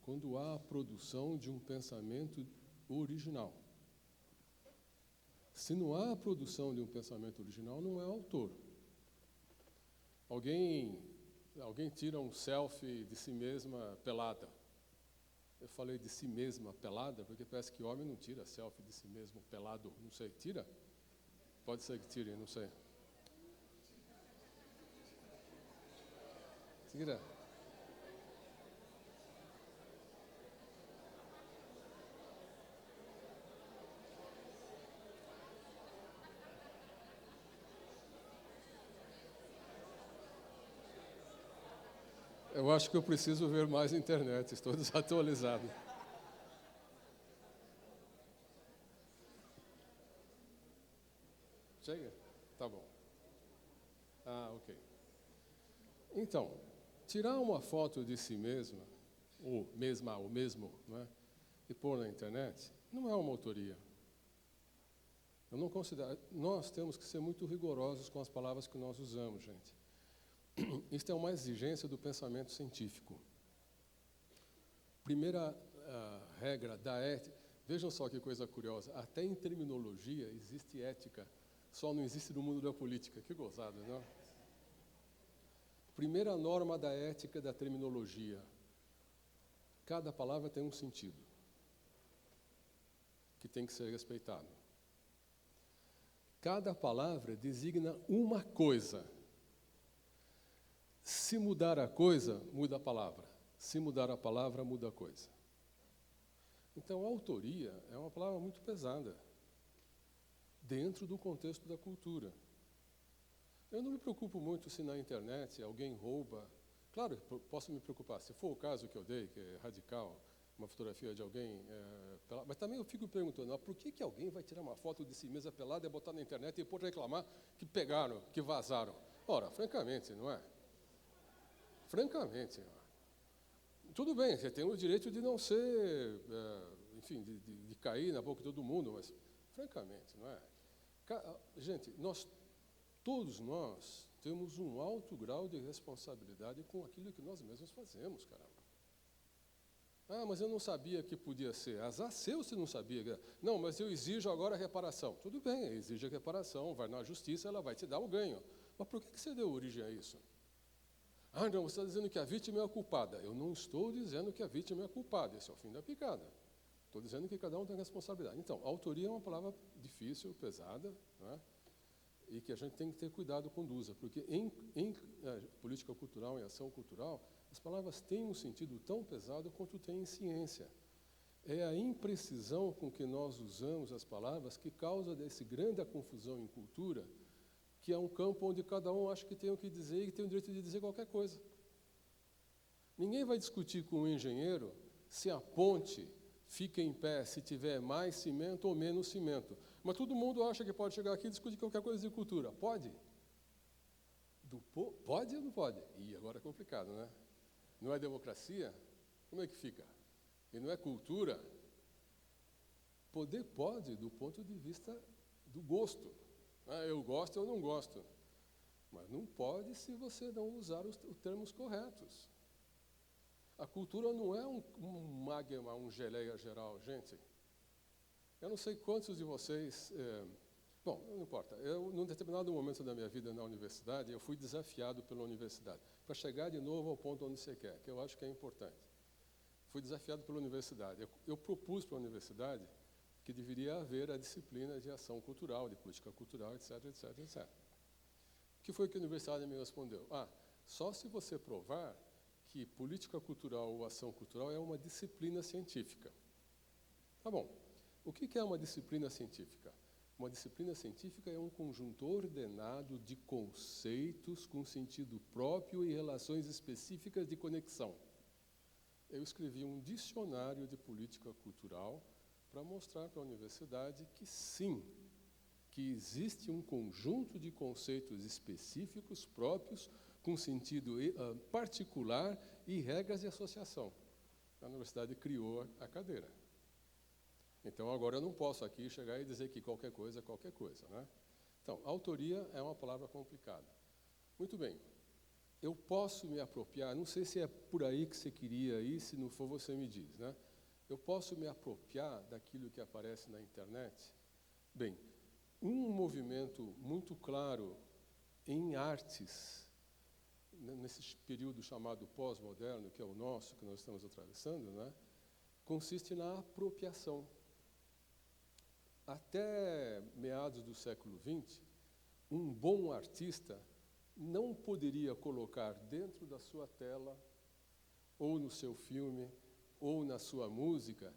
quando há a produção de um pensamento original. Se não há a produção de um pensamento original, não é autor. Alguém tira um selfie de si mesma pelada. Eu falei de si mesma pelada, porque parece que homem não tira selfie de si mesmo pelado. Não sei, tira? Pode ser que tire, não sei. Tira. Eu acho que eu preciso ver mais internet, estou desatualizado. Chega? Tá bom. Ah, ok. Então, tirar uma foto de si mesma, ou mesmo, né, e pôr na internet, não é uma autoria. Eu não considero. Nós temos que ser muito rigorosos com as palavras que nós usamos, gente. Isto é uma exigência do pensamento científico. Primeira regra da ética. Vejam só que coisa curiosa. Até em terminologia existe ética, só não existe no mundo da política. Que gozada, não? Primeira norma da ética da terminologia. Cada palavra tem um sentido que tem que ser respeitado. Cada palavra designa uma coisa. Se mudar a coisa, muda a palavra. Se mudar a palavra, muda a coisa. Então, autoria é uma palavra muito pesada, dentro do contexto da cultura. Eu não me preocupo muito se na internet alguém rouba. Claro, posso me preocupar, se for o caso que eu dei, que é radical, uma fotografia de alguém pelado, mas também eu fico perguntando, por que alguém vai tirar uma foto de si mesma pelada e botar na internet e depois reclamar que pegaram, que vazaram? Ora, francamente, não é? Francamente, tudo bem, você tem o direito de não ser, enfim, de cair na boca de todo mundo, mas, francamente, não é? Gente, todos nós temos um alto grau de responsabilidade com aquilo que nós mesmos fazemos, caramba. Ah, mas eu não sabia que podia ser. Azar seu se não sabia. Não, mas eu exijo agora a reparação. Tudo bem, exige a reparação, vai na justiça, ela vai te dar o ganho. Mas por que você deu origem a isso? Ah, não, você está dizendo que a vítima é a culpada. Eu não estou dizendo que a vítima é a culpada, esse é o fim da picada. Estou dizendo que cada um tem responsabilidade. Então, autoria é uma palavra difícil, pesada, né, e que a gente tem que ter cuidado com usa, porque em política cultural, em ação cultural, as palavras têm um sentido tão pesado quanto tem em ciência. É a imprecisão com que nós usamos as palavras que causa desse grande confusão em cultura, que é um campo onde cada um acha que tem o que dizer e tem o direito de dizer qualquer coisa. Ninguém vai discutir com um engenheiro se a ponte fica em pé, se tiver mais cimento ou menos cimento. Mas todo mundo acha que pode chegar aqui e discutir qualquer coisa de cultura. Pode? Pode ou não pode? Ih, agora é complicado, né? Não é democracia? Como é que fica? E não é cultura? Poder pode, do ponto de vista do gosto. Eu gosto ou não gosto. Mas não pode se você não usar os termos corretos. A cultura não é um magma, um geleia geral, gente. Eu não sei quantos de vocês... bom, não importa. Num determinado momento da minha vida na universidade, eu fui desafiado pela universidade para chegar de novo ao ponto onde você quer, que eu acho que é importante. Fui desafiado pela universidade. Eu propus para a universidade que deveria haver a disciplina de ação cultural, de política cultural, etc, etc, etc. O que foi que a universidade me respondeu? Só se você provar que política cultural ou ação cultural é uma disciplina científica. Tá bom. O que é uma disciplina científica? Uma disciplina científica é um conjunto ordenado de conceitos com sentido próprio e relações específicas de conexão. Eu escrevi um dicionário de política cultural para mostrar para a universidade que sim, que existe um conjunto de conceitos específicos próprios, com sentido particular e regras de associação. A universidade criou a cadeira. Então, agora eu não posso aqui chegar e dizer que qualquer coisa é qualquer coisa, né? Então, autoria é uma palavra complicada. Muito bem. Eu posso me apropriar, não sei se é por aí que você queria ir, se não for você me diz, né? Eu posso me apropriar daquilo que aparece na internet? Bem, um movimento muito claro em artes, nesse período chamado pós-moderno, que é o nosso, que nós estamos atravessando, né, consiste na apropriação. Até meados do século XX, um bom artista não poderia colocar dentro da sua tela, ou no seu filme, ou na sua música,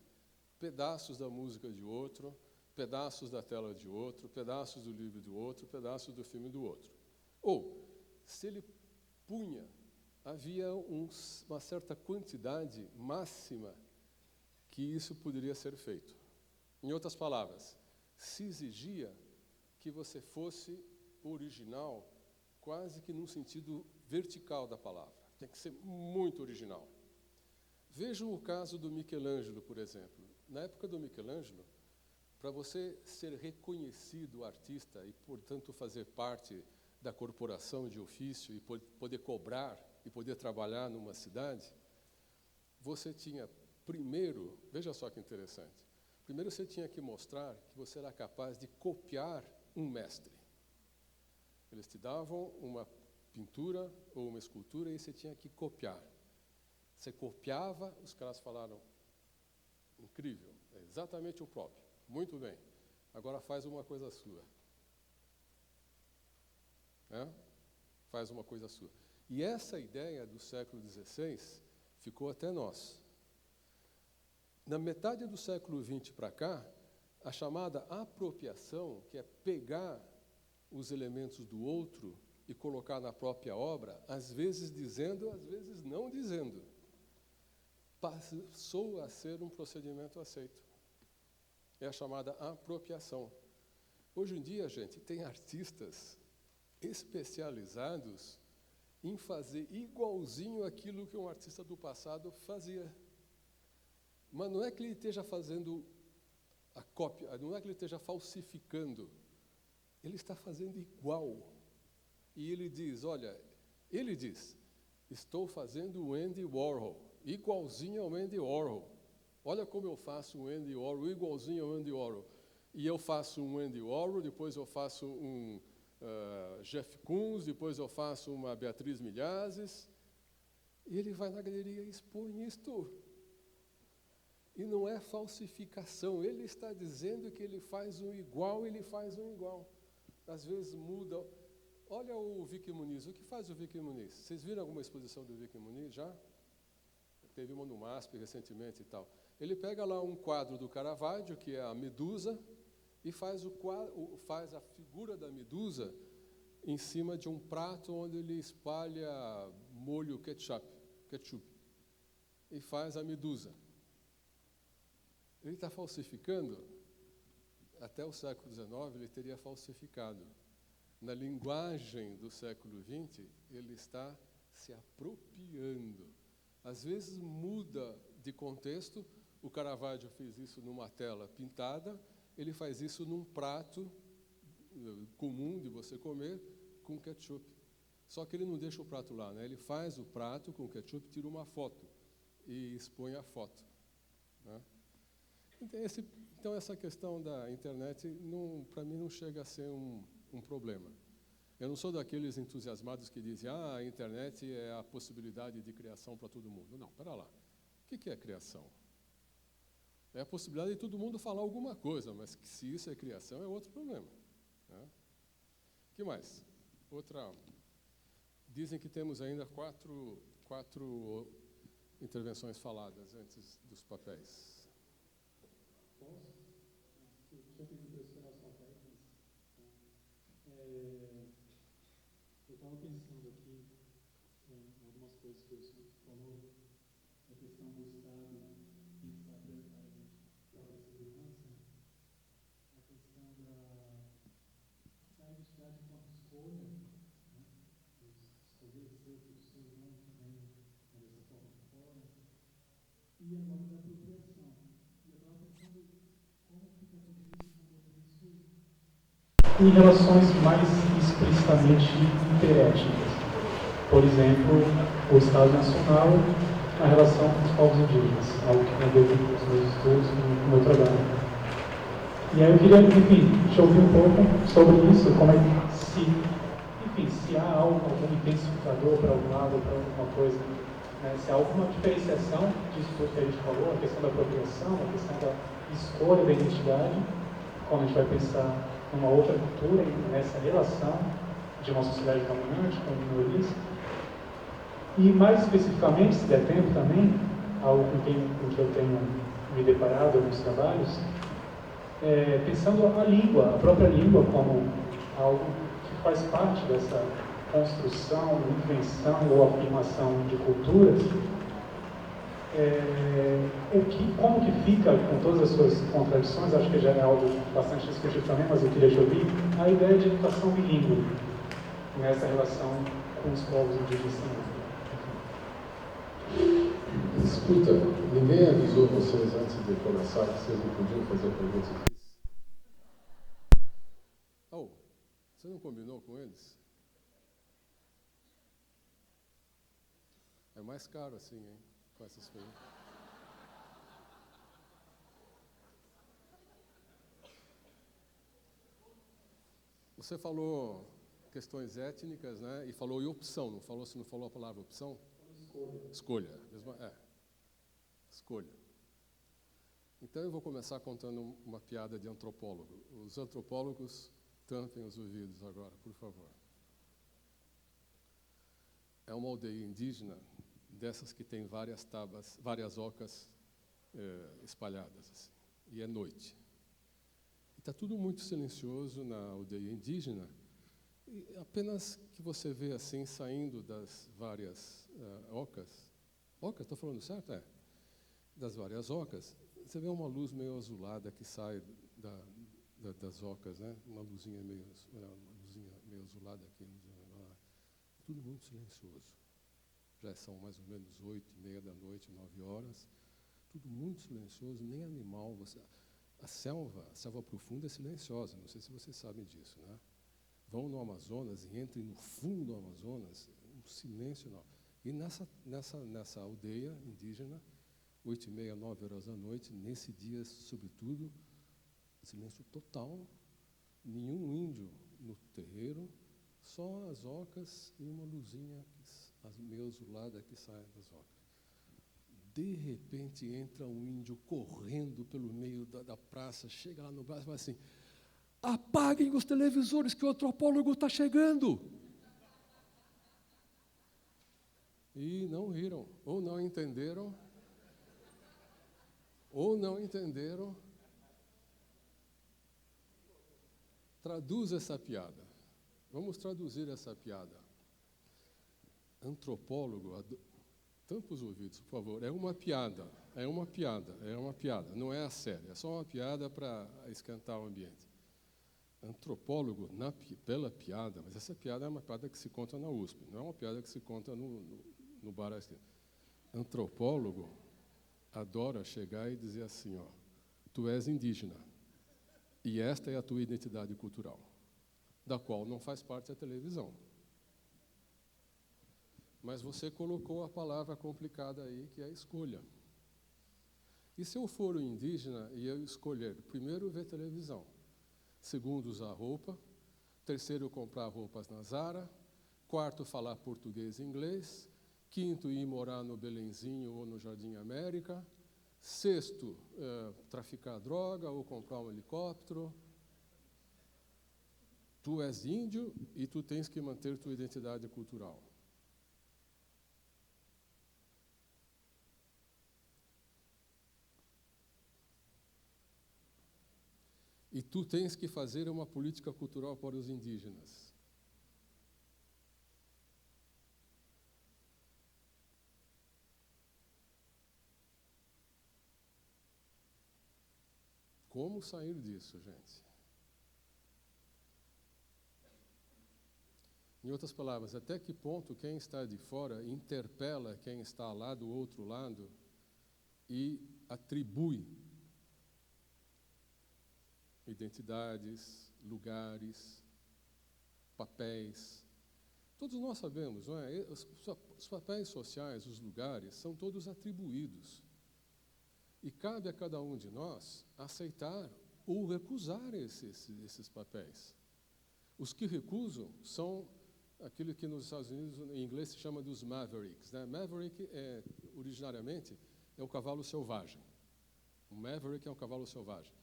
pedaços da música de outro, pedaços da tela de outro, pedaços do livro do outro, pedaços do filme do outro. Ou, se ele punha, havia uma certa quantidade máxima que isso poderia ser feito. Em outras palavras, se exigia que você fosse original, quase que num sentido vertical da palavra. Tem que ser muito original. Vejam o caso do Michelangelo, por exemplo. Na época do Michelangelo, para você ser reconhecido artista e, portanto, fazer parte da corporação de ofício e poder cobrar e poder trabalhar numa cidade, você tinha primeiro, veja só que interessante, primeiro você tinha que mostrar que você era capaz de copiar um mestre. Eles te davam uma pintura ou uma escultura e você tinha que copiar. Você copiava, os caras falaram, incrível, é exatamente o próprio. Muito bem, agora faz uma coisa sua. Faz uma coisa sua. E essa ideia do século XVI ficou até nós. Na metade do século XX para cá, a chamada apropriação, que é pegar os elementos do outro e colocar na própria obra, às vezes dizendo, às vezes não dizendo, passou a ser um procedimento aceito. É a chamada apropriação. Hoje em dia, gente, tem artistas especializados em fazer igualzinho aquilo que um artista do passado fazia. Mas não é que ele esteja fazendo a cópia, não é que ele esteja falsificando, ele está fazendo igual. E ele diz, olha, ele diz, estou fazendo o Andy Warhol, igualzinho ao Andy Warhol. Olha como eu faço um Andy Warhol, igualzinho ao Andy Warhol. E eu faço um Andy Warhol, depois eu faço um Jeff Koons, depois eu faço uma Beatriz Milhazes. E ele vai na galeria e expõe isto. E não é falsificação, ele está dizendo que ele faz um igual, ele faz um igual. Às vezes muda. Olha o Vicky Muniz, o que faz o Vicky Muniz? Vocês viram alguma exposição do Vicky Muniz já? Teve uma no MASP recentemente e tal. Ele pega lá um quadro do Caravaggio, que é a Medusa, e faz a figura da Medusa em cima de um prato onde ele espalha molho ketchup, e faz a Medusa. Ele está falsificando? Até o século XIX ele teria falsificado. Na linguagem do século XX, ele está se apropriando. Às vezes muda de contexto. O Caravaggio fez isso numa tela pintada, ele faz isso num prato comum de você comer com ketchup. Só que ele não deixa o prato lá, né? Ele faz o prato com ketchup, tira uma foto e expõe a foto, né? Então, essa questão da internet, para mim, não chega a ser um problema. Eu não sou daqueles entusiasmados que dizem a internet é a possibilidade de criação para todo mundo. Não, espera lá. O que é criação? É a possibilidade de todo mundo falar alguma coisa, mas que se isso é criação é outro problema, né? O que mais? Dizem que temos ainda quatro intervenções faladas antes dos papéis. Eu pedi para esperar os papéis, eu estava pensando aqui em algumas coisas que o senhor falou, a questão do Estado e da segurança, a questão e relações mais explicitamente interétnicas. Por exemplo, o Estado Nacional, a relação com os povos indígenas, algo que tem a ver com os meus estudos, com o meu trabalho. E aí eu queria, enfim, te ouvir um pouco sobre isso, como é que se há algum intensificador para algum lado ou para alguma coisa, né? Se há alguma diferenciação disso tudo que a gente falou, a questão da apropriação, a questão da escolha da identidade, quando a gente vai pensar numa outra cultura e nessa relação de uma sociedade dominante com minorias. E mais especificamente, se der tempo também, algo com que eu tenho me deparado nos trabalhos, pensando a língua, a própria língua como algo que faz parte dessa construção, invenção ou afirmação de culturas, como que fica, com todas as suas contradições, acho que já é algo bastante discutido também, mas eu queria te ouvir, a ideia de educação bilíngue nessa relação com os povos indígenas também. Escuta, ninguém avisou vocês antes de começar que vocês não podiam fazer perguntas difíceis? Oh, você não combinou com eles? É mais caro assim, hein? Com essas perguntas. Você falou questões étnicas, né? E falou opção, não falou? Você não falou a palavra opção? Escolha. Escolha. Então eu vou começar contando uma piada de antropólogo. Os antropólogos, tampem os ouvidos agora, por favor. É uma aldeia indígena, dessas que tem várias tabas, várias ocas espalhadas, assim, e é noite. Está tudo muito silencioso na aldeia indígena, e apenas que você vê assim, saindo das várias ocas, estou falando certo? Das várias ocas, você vê uma luz meio azulada que sai das ocas, né? Uma luzinha meio azulada aqui, tudo muito silencioso. Já são mais ou menos 8:30 da noite, 9 horas, tudo muito silencioso, nem animal. A selva profunda é silenciosa, não sei se vocês sabem disso, né? Vão no Amazonas e entrem no fundo do Amazonas, um silêncio não. E nessa aldeia indígena, 8:30, 9 horas da noite, nesse dia, sobretudo, silêncio total, nenhum índio no terreiro, só as ocas e uma luzinha meio azulada que sai das ocas. De repente entra um índio correndo pelo meio da praça, chega lá no braço e fala assim: apaguem os televisores que o antropólogo está chegando. E não riram, ou não entenderam, Traduz essa piada. Vamos traduzir essa piada. Antropólogo, tampa os ouvidos, por favor. É uma piada, não é a sério, é só uma piada para esquentar o ambiente. Antropólogo, pela piada, mas essa piada é uma piada que se conta na USP, não é uma piada que se conta no bar. Antropólogo adora chegar e dizer assim, ó, tu és indígena, e esta é a tua identidade cultural, da qual não faz parte a televisão. Mas você colocou a palavra complicada aí, que é a escolha. E se eu for um indígena e eu escolher, primeiro, ver televisão, segundo, usar roupa, terceiro, comprar roupas na Zara, quarto, falar português e inglês, quinto, ir morar no Belenzinho ou no Jardim América, sexto, traficar droga ou comprar um helicóptero. Tu és índio e tu tens que manter tua identidade cultural. E tu tens que fazer uma política cultural para os indígenas. Como sair disso, gente? Em outras palavras, até que ponto quem está de fora interpela quem está lá do outro lado e atribui identidades, lugares, papéis. Todos nós sabemos, não é? Os papéis sociais, os lugares, são todos atribuídos. E cabe a cada um de nós aceitar ou recusar esses papéis. Os que recusam são aquilo que nos Estados Unidos, em inglês, se chama dos mavericks, né? Maverick, originariamente, é o cavalo selvagem. O maverick é um cavalo selvagem.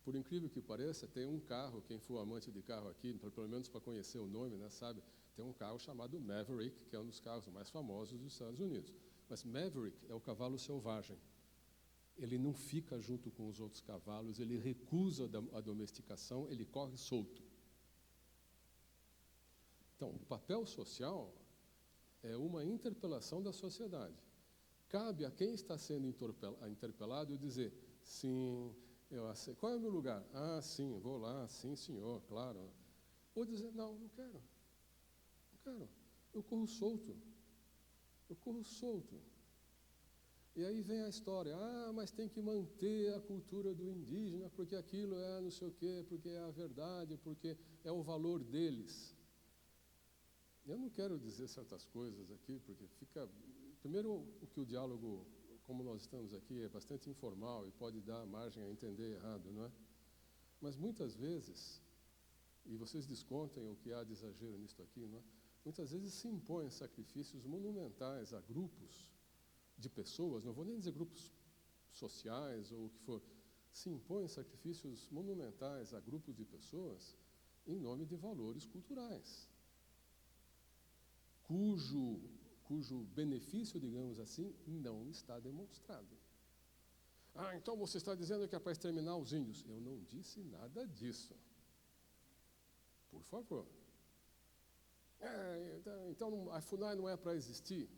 Por incrível que pareça, tem um carro, quem for amante de carro aqui, pelo menos para conhecer o nome, né, sabe? Tem um carro chamado Maverick, que é um dos carros mais famosos dos Estados Unidos. Mas Maverick é o cavalo selvagem. Ele não fica junto com os outros cavalos, ele recusa a domesticação, ele corre solto. Então, o papel social é uma interpelação da sociedade. Cabe a quem está sendo interpelado dizer, sim, eu aceito. Qual é o meu lugar? Ah, sim, vou lá, sim, senhor, claro. Ou dizer, não, não quero. Não quero. Eu corro solto. Eu corro solto. E aí vem a história, mas tem que manter a cultura do indígena, porque aquilo é não sei o quê, porque é a verdade, porque é o valor deles. Eu não quero dizer certas coisas aqui, porque fica... Primeiro, o que o diálogo, como nós estamos aqui, é bastante informal e pode dar margem a entender errado, não é? Mas muitas vezes, e vocês descontem o que há de exagero nisso aqui, não é? Muitas vezes se impõem sacrifícios monumentais a grupos de pessoas, não vou nem dizer grupos sociais ou o que for, se impõem sacrifícios monumentais a grupos de pessoas em nome de valores culturais, cujo benefício, digamos assim, não está demonstrado. Então você está dizendo que é para exterminar os índios. Eu não disse nada disso. Por favor. Então a FUNAI não é para existir?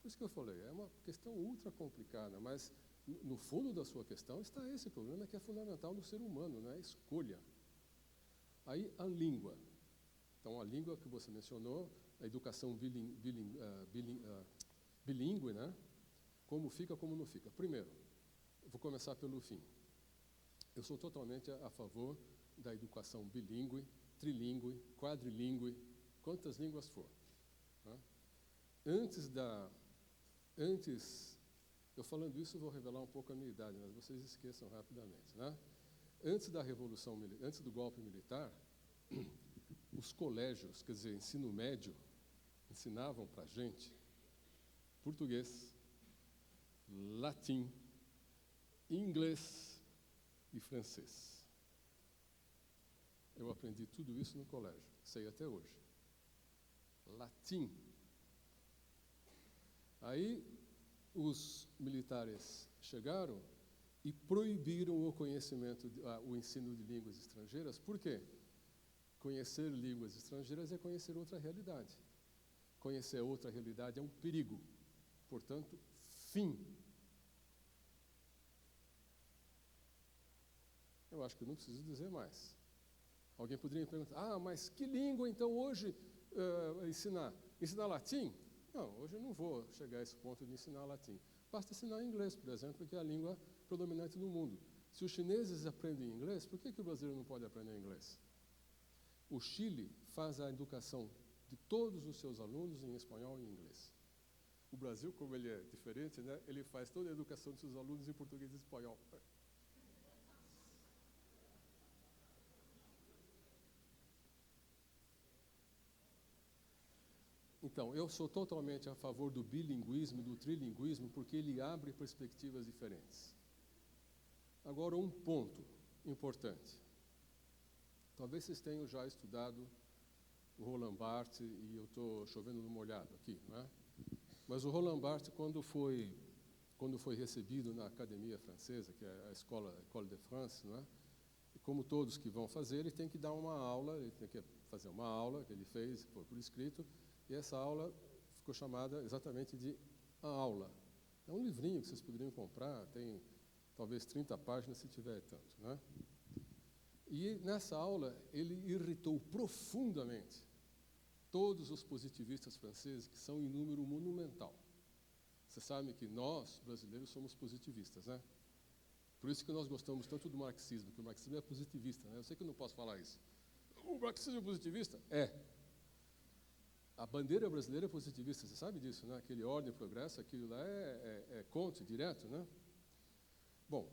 Por isso que eu falei, é uma questão ultra complicada, mas no fundo da sua questão está esse problema que é fundamental no ser humano, né? A escolha. Aí a língua. Então a língua que você mencionou, a educação bilíngue, né? Como fica, como não fica. Primeiro, eu vou começar pelo fim. Eu sou totalmente a favor da educação bilíngue, trilíngue, quadrilíngue, quantas línguas for. Né? Eu falando isso, eu vou revelar um pouco a minha idade, mas vocês esqueçam rapidamente. Né? Antes do golpe militar, os colégios, quer dizer, ensino médio, ensinavam para a gente português, latim, inglês e francês. Eu aprendi tudo isso no colégio, sei até hoje. Latim. Aí os militares chegaram e proibiram o conhecimento, o ensino de línguas estrangeiras. Por quê? Conhecer línguas estrangeiras é conhecer outra realidade. Conhecer outra realidade é um perigo. Portanto, fim. Eu acho que eu não preciso dizer mais. Alguém poderia me perguntar, mas que língua então hoje ensinar? Ensinar latim? Não, hoje eu não vou chegar a esse ponto de ensinar latim. Basta ensinar inglês, por exemplo, que é a língua predominante no mundo. Se os chineses aprendem inglês, por que o brasileiro não pode aprender inglês? O Chile faz a educação de todos os seus alunos em espanhol e em inglês. O Brasil, como ele é diferente, né, ele faz toda a educação dos seus alunos em português e espanhol. Então, eu sou totalmente a favor do bilinguismo, do trilinguismo, porque ele abre perspectivas diferentes. Agora, um ponto importante. Talvez vocês tenham já estudado o Roland Barthes, e eu estou chovendo no molhado aqui, não é? Mas o Roland Barthes, quando foi recebido na Academia Francesa, que é a École de France, não é? E como todos que vão fazer, ele tem que dar uma aula, ele tem que fazer uma aula que ele fez por escrito, e essa aula ficou chamada exatamente de A Aula. É um livrinho que vocês poderiam comprar, tem talvez 30 páginas, se tiver tanto, né? E nessa aula ele irritou profundamente todos os positivistas franceses, que são em número monumental. Você sabe que nós, brasileiros, somos positivistas, né? Por isso que nós gostamos tanto do marxismo, que o marxismo é positivista, né? Eu sei que eu não posso falar isso. O marxismo é positivista? É. A bandeira brasileira é positivista, você sabe disso, né? Aquele ordem e progresso, aquilo lá é Comte, direto, né? Bom,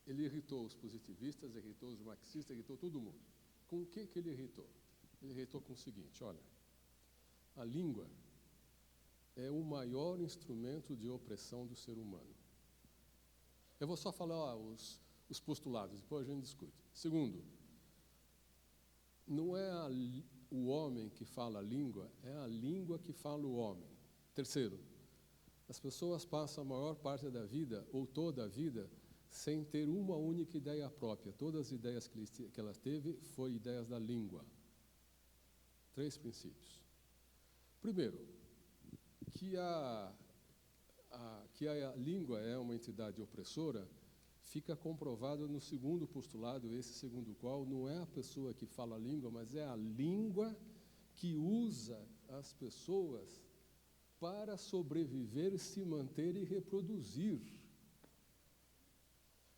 ele irritou os positivistas, irritou os marxistas, irritou todo mundo. Com o que ele irritou? Ele irritou com o seguinte, olha, a língua é o maior instrumento de opressão do ser humano. Eu vou só falar os postulados, depois a gente discute. Segundo, não é o homem que fala a língua, é a língua que fala o homem. Terceiro, as pessoas passam a maior parte da vida, ou toda a vida, sem ter uma única ideia própria. Todas as ideias que ela teve foram ideias da língua. 3 princípios. Primeiro, que a língua é uma entidade opressora, fica comprovado no segundo postulado, esse segundo qual não é a pessoa que fala a língua, mas é a língua que usa as pessoas para sobreviver, se manter e reproduzir.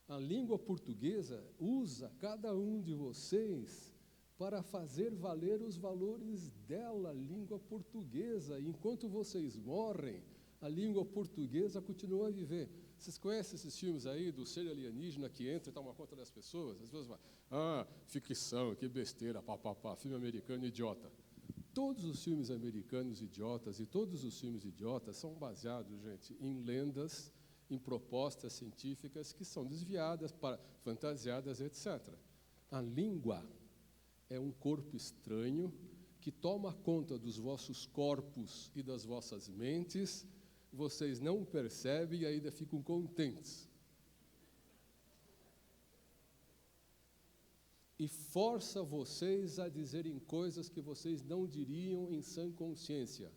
A língua portuguesa usa cada um de vocês para fazer valer os valores dela, língua portuguesa. Enquanto vocês morrem, a língua portuguesa continua a viver. Vocês conhecem esses filmes aí do ser alienígena que entra e toma conta das pessoas? As pessoas falam, ficção, que besteira, papapá, filme americano idiota. Todos os filmes americanos idiotas e todos os filmes idiotas são baseados, gente, em lendas, em propostas científicas que são desviadas, fantasiadas, etc. A língua é um corpo estranho que toma conta dos vossos corpos e das vossas mentes, vocês não percebem e ainda ficam contentes. E força vocês a dizerem coisas que vocês não diriam em sã consciência.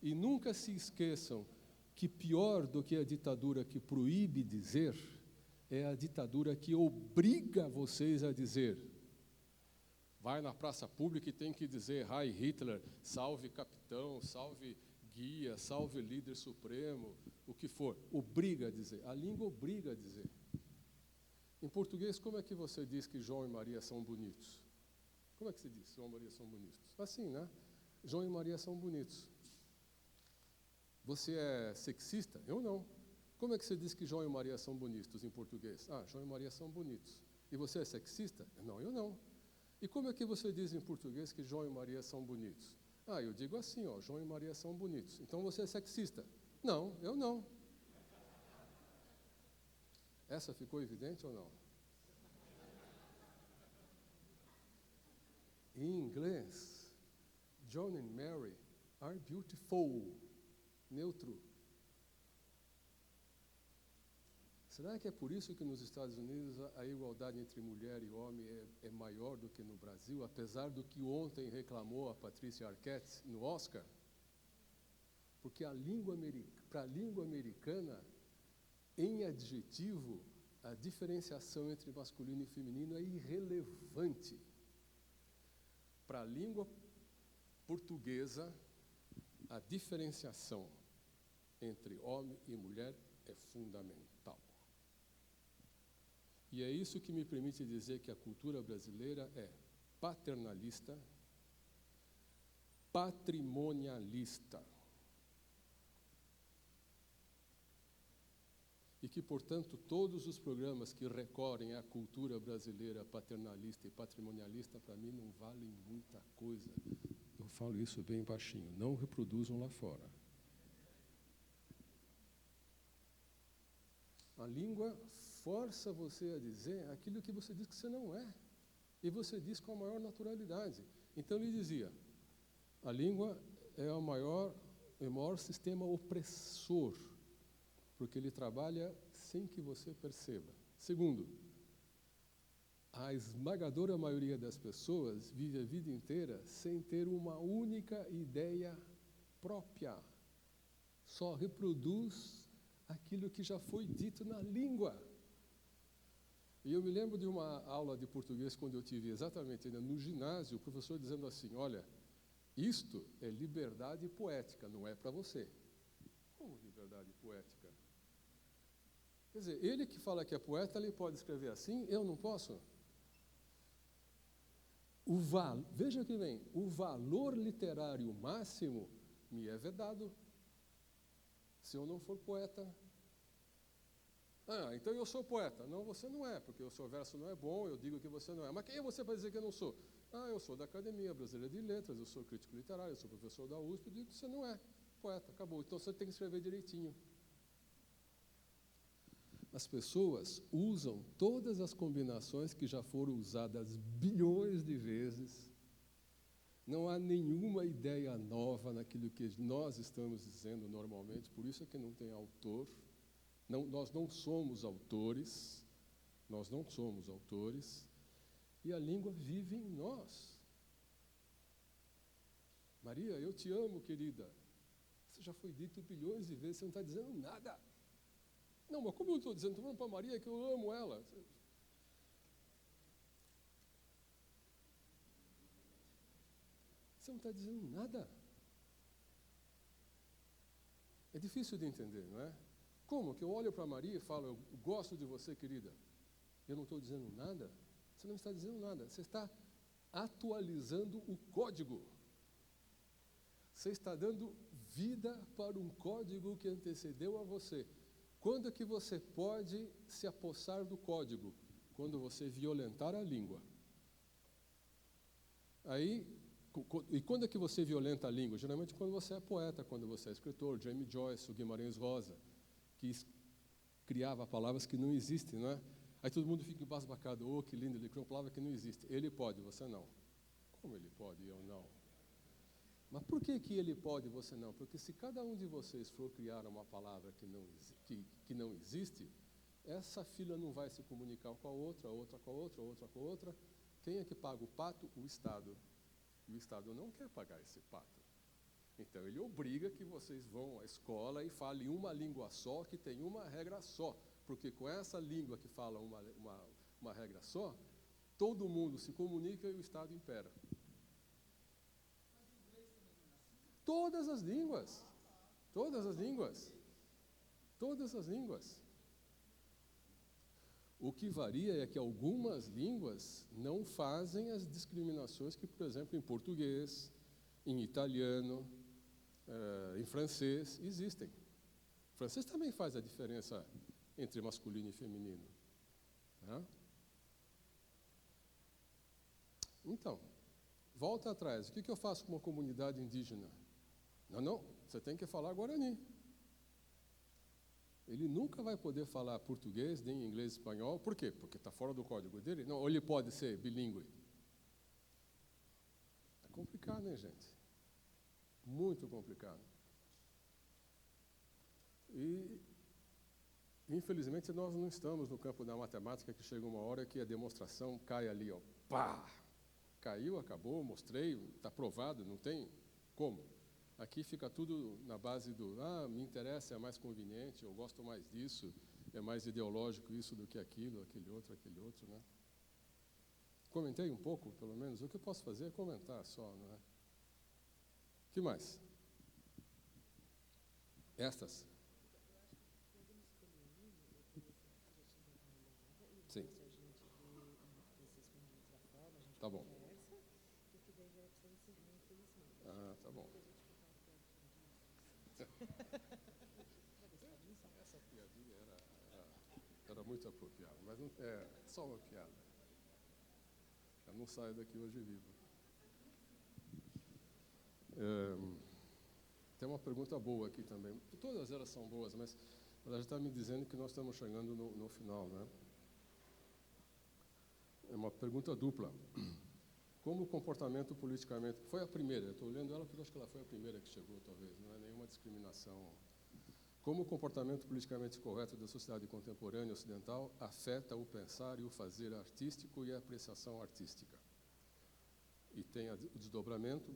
E nunca se esqueçam que pior do que a ditadura que proíbe dizer, é a ditadura que obriga vocês a dizer. Vai na praça pública e tem que dizer Heil Hitler, salve capitão, salve guia, salve líder supremo, o que for. Obriga a dizer. A língua obriga a dizer. Em português, como é que você diz que João e Maria são bonitos? Como é que se diz João e Maria são bonitos? Assim, né? João e Maria são bonitos. Você é sexista? Eu não. Como é que você diz que João e Maria são bonitos em português? João e Maria são bonitos. E você é sexista? Não, eu não. E como é que você diz em português que João e Maria são bonitos? Eu digo assim, João e Maria são bonitos. Então você é sexista? Não, eu não. Essa ficou evidente ou não? Em inglês, John and Mary are beautiful. Neutro. Será que é por isso que nos Estados Unidos a igualdade entre mulher e homem é maior do que no Brasil, apesar do que ontem reclamou a Patrícia Arquette no Oscar? Porque para a língua americana, em adjetivo, a diferenciação entre masculino e feminino é irrelevante. Para a língua portuguesa, a diferenciação entre homem e mulher é fundamental. E é isso que me permite dizer que a cultura brasileira é paternalista, patrimonialista. E que, portanto, todos os programas que recorrem à cultura brasileira paternalista e patrimonialista, para mim, não valem muita coisa. Eu falo isso bem baixinho, não reproduzam lá fora. A língua força você a dizer aquilo que você diz que você não é. E você diz com a maior naturalidade. Então ele dizia, a língua é o maior sistema opressor, porque ele trabalha sem que você perceba. Segundo, a esmagadora maioria das pessoas vive a vida inteira sem ter uma única ideia própria. Só reproduz aquilo que já foi dito na língua. E eu me lembro de uma aula de português, quando eu tive exatamente ainda no ginásio, o professor dizendo assim, olha, isto é liberdade poética, não é para você. Como liberdade poética? Quer dizer, ele que fala que é poeta, ele pode escrever assim, eu não posso? Veja que bem, o valor literário máximo me é vedado se eu não for poeta. Ah, então eu sou poeta. Não, você não é, porque o seu verso não é bom, eu digo que você não é. Mas quem é você para dizer que eu não sou? Ah, eu sou da Academia Brasileira de Letras, eu sou crítico literário, eu sou professor da USP, eu digo que você não é poeta, acabou. Então você tem que escrever direitinho. As pessoas usam todas as combinações que já foram usadas bilhões de vezes. Não há nenhuma ideia nova naquilo que nós estamos dizendo normalmente, por isso é que não tem autor. Não, nós não somos autores, e a língua vive em nós. Maria, eu te amo, querida. Isso já foi dito bilhões de vezes, você não está dizendo nada. Não, mas como eu estou dizendo? Estou falando para Maria que eu amo ela. Você não está dizendo nada. É difícil de entender, não é? Como que eu olho para Maria e falo, eu gosto de você, querida? Eu não estou dizendo nada? Você não está dizendo nada. Você está atualizando o código. Você está dando vida para um código que antecedeu a você. Quando é que você pode se apossar do código? Quando você violentar a língua. E quando é que você violenta a língua? Geralmente quando você é poeta, quando você é escritor, James Joyce, o Guimarães Rosa, que criava palavras que não existem, não é? Aí todo mundo fica embasbacado, oh, que lindo, ele criou uma palavra que não existe. Ele pode, você não. Como ele pode e eu não? Mas por que ele pode e você não? Porque se cada um de vocês for criar uma palavra que não existe, essa fila não vai se comunicar com a outra, a outra com a outra, a outra com a outra. Quem é que paga o pato? O Estado. E o Estado não quer pagar esse pato. Então, ele obriga que vocês vão à escola e falem uma língua só, que tem uma regra só. Porque com essa língua que fala uma regra só, todo mundo se comunica e o Estado impera. Todas as línguas. Todas as línguas. Todas as línguas. O que varia é que algumas línguas não fazem as discriminações que, por exemplo, em português, em italiano, em francês, existem. O francês também faz a diferença entre masculino e feminino. Né? Então, volta atrás. O que eu faço com uma comunidade indígena? Não, você tem que falar Guarani. Ele nunca vai poder falar português, nem inglês, espanhol. Por quê? Porque está fora do código dele? Não, ou ele pode ser bilíngue. É complicado, né, gente? Muito complicado. E, infelizmente, nós não estamos no campo da matemática que chega uma hora que a demonstração cai ali, ó, pá! Caiu, acabou, mostrei, está provado, não tem como. Aqui fica tudo na base do, me interessa, é mais conveniente, eu gosto mais disso, é mais ideológico isso do que aquilo, aquele outro, né? Comentei um pouco, pelo menos. O que eu posso fazer é comentar só, não é? O que mais? Estas? Sim. Tá bom. Tá bom. Essa piadinha era muito apropriada, mas não, é só uma piada. Eu não saio daqui hoje vivo. Tem uma pergunta boa aqui também. Todas elas são boas, mas ela já está me dizendo que nós estamos chegando no final, né? É uma pergunta dupla. Como o comportamento politicamente... Foi a primeira, eu estou olhando ela porque acho que ela foi a primeira que chegou, talvez, não é nenhuma discriminação. Como o comportamento politicamente correto da sociedade contemporânea ocidental afeta o pensar e o fazer artístico e a apreciação artística. E tem o desdobramento.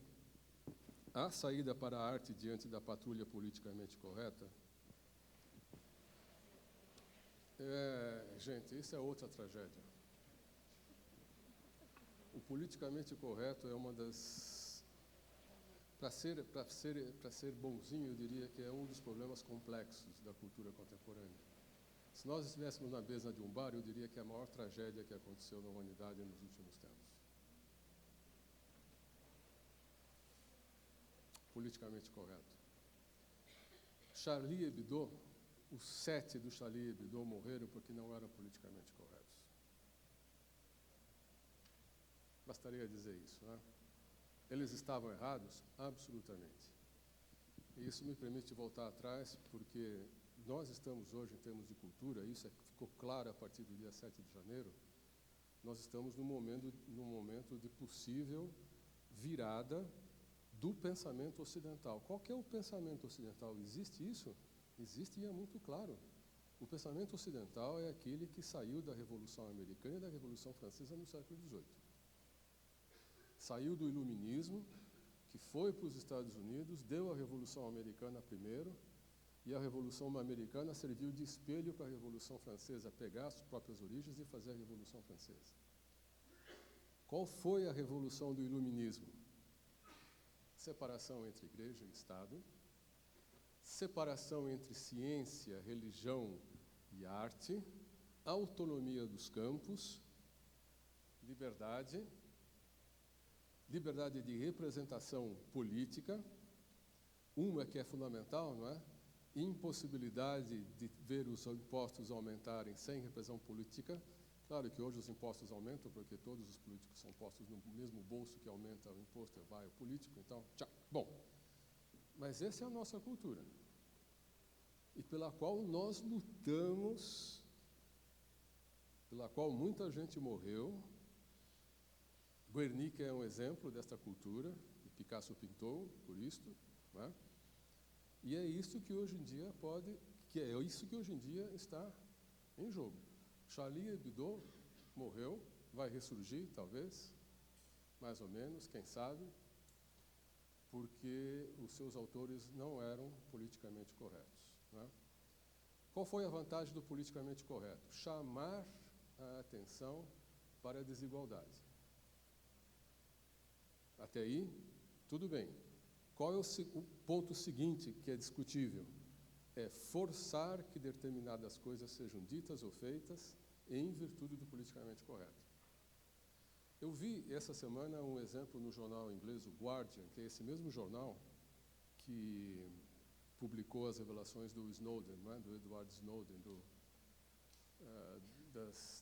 A saída para a arte diante da patrulha politicamente correta? Gente, isso é outra tragédia. O politicamente correto é uma das... Para ser bonzinho, eu diria que é um dos problemas complexos da cultura contemporânea. Se nós estivéssemos na mesa de um bar, eu diria que é a maior tragédia que aconteceu na humanidade nos últimos tempos. Politicamente correto. Charlie Hebdo, os 7 do Charlie Hebdo morreram porque não eram politicamente corretos. Bastaria dizer isso, né? Eles estavam errados? Absolutamente. E isso me permite voltar atrás, porque nós estamos hoje, em termos de cultura, isso ficou claro a partir do dia 7 de janeiro, nós estamos num momento de possível virada do pensamento ocidental. Qual que é o pensamento ocidental? Existe isso? Existe e é muito claro. O pensamento ocidental é aquele que saiu da Revolução Americana e da Revolução Francesa no século XVIII. Saiu do Iluminismo, que foi para os Estados Unidos, deu a Revolução Americana primeiro, e a Revolução Americana serviu de espelho para a Revolução Francesa, pegar as próprias origens e fazer a Revolução Francesa. Qual foi a Revolução do Iluminismo? Separação entre igreja e Estado, separação entre ciência, religião e arte, autonomia dos campos, liberdade de representação política, uma que é fundamental, não é? Impossibilidade de ver os impostos aumentarem sem repressão política. Claro que hoje os impostos aumentam, porque todos os políticos são postos no mesmo bolso que aumenta o imposto, vai o político, então, tchau. Bom, mas essa é a nossa cultura, e pela qual nós lutamos, pela qual muita gente morreu. Guernica é um exemplo desta cultura, e Picasso pintou por isto, né? E é isso que hoje em dia está em jogo. Charlie Hebdo morreu, vai ressurgir, talvez, mais ou menos, quem sabe, porque os seus autores não eram politicamente corretos, né? Qual foi a vantagem do politicamente correto? Chamar a atenção para a desigualdade. Até aí, tudo bem. Qual é o ponto seguinte que é discutível? É forçar que determinadas coisas sejam ditas ou feitas em virtude do politicamente correto. Eu vi essa semana um exemplo no jornal inglês, o Guardian, que é esse mesmo jornal que publicou as revelações do Snowden, não é? Do Edward Snowden,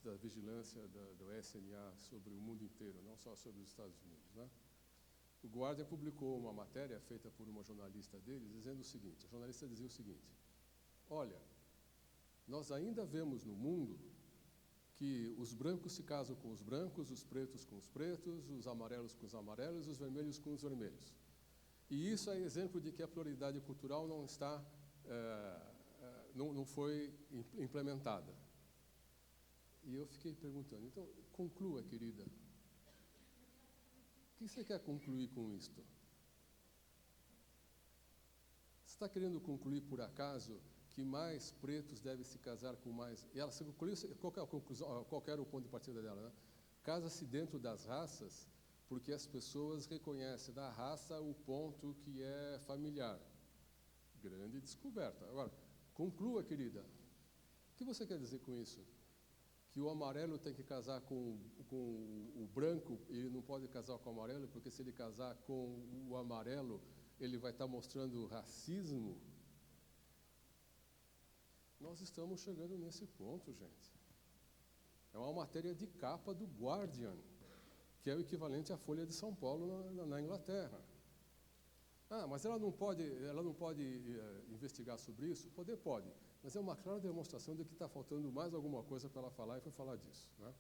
da vigilância do SNA sobre o mundo inteiro, não só sobre os Estados Unidos, né? O Guardian publicou uma matéria feita por uma jornalista deles, dizendo o seguinte, a jornalista dizia o seguinte: olha, nós ainda vemos no mundo que os brancos se casam com os brancos, os pretos com os pretos, os amarelos com os amarelos, os vermelhos com os vermelhos. E isso é exemplo de que a pluralidade cultural não está, não foi implementada. E eu fiquei perguntando, então, conclua, querida. O que você quer concluir com isto? Você está querendo concluir, por acaso, que mais pretos devem se casar com mais... E ela se concluiu, qual é a conclusão, qual era o ponto de partida dela, né? Casa-se dentro das raças, porque as pessoas reconhecem da raça o ponto que é familiar. Grande descoberta. Agora, conclua, querida. O que você quer dizer com isso? Que o amarelo tem que casar com o branco, e ele não pode casar com o amarelo, porque se ele casar com o amarelo, ele vai estar mostrando racismo? Nós estamos chegando nesse ponto, gente. É uma matéria de capa do Guardian, que é o equivalente à Folha de São Paulo na Inglaterra. Ah, mas ela não pode investigar sobre isso? Pode. Mas é uma clara demonstração de que está faltando mais alguma coisa para ela falar, e foi falar disso, né?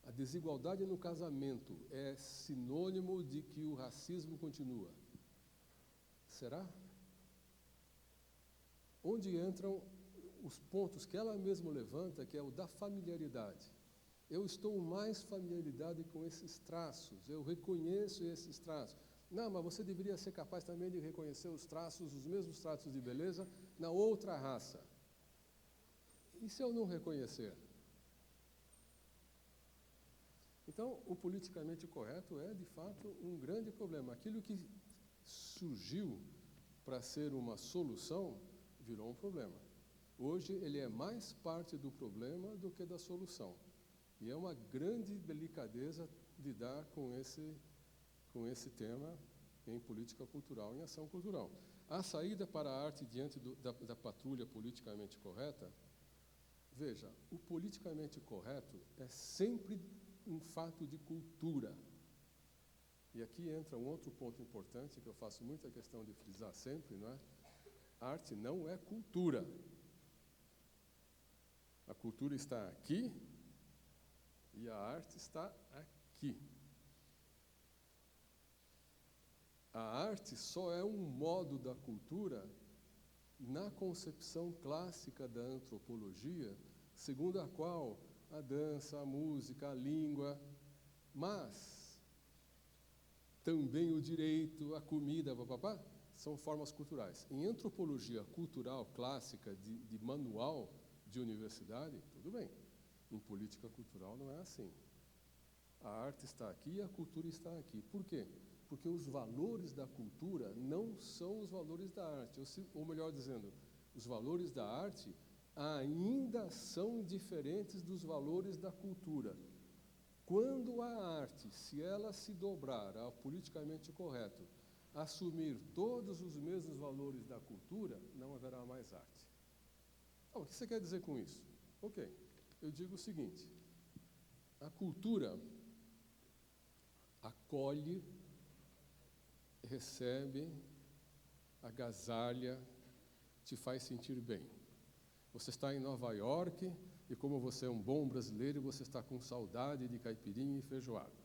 A desigualdade no casamento é sinônimo de que o racismo continua. Será? Onde entram os pontos que ela mesma levanta, que é o da familiaridade. Eu estou mais familiarizado com esses traços, eu reconheço esses traços. Não, mas você deveria ser capaz também de reconhecer os traços, os mesmos traços de beleza, na outra raça. E se eu não reconhecer? Então, o politicamente correto é, de fato, um grande problema. Aquilo que surgiu para ser uma solução, virou um problema. Hoje ele é mais parte do problema do que da solução. E é uma grande delicadeza lidar com esse tema em política cultural, em ação cultural. A saída para a arte diante da patrulha politicamente correta, veja, o politicamente correto é sempre um fato de cultura. E aqui entra um outro ponto importante que eu faço muita questão de frisar sempre, não é? Arte não é cultura. A cultura está aqui e a arte está aqui. A arte só é um modo da cultura na concepção clássica da antropologia, segundo a qual a dança, a música, a língua, mas também o direito, a comida, papapá, são formas culturais. Em antropologia cultural clássica, de manual de universidade, tudo bem. Em política cultural não é assim. A arte está aqui e a cultura está aqui. Por quê? Porque os valores da cultura não são os valores da arte. Ou melhor dizendo, os valores da arte ainda são diferentes dos valores da cultura. Quando a arte, se ela se dobrar ao politicamente correto, assumir todos os mesmos valores da cultura, não haverá mais arte. O que você quer dizer com isso? Ok, eu digo o seguinte, a cultura acolhe, recebe, agasalha, te faz sentir bem. Você está em Nova York e, como você é um bom brasileiro, você está com saudade de caipirinha e feijoada.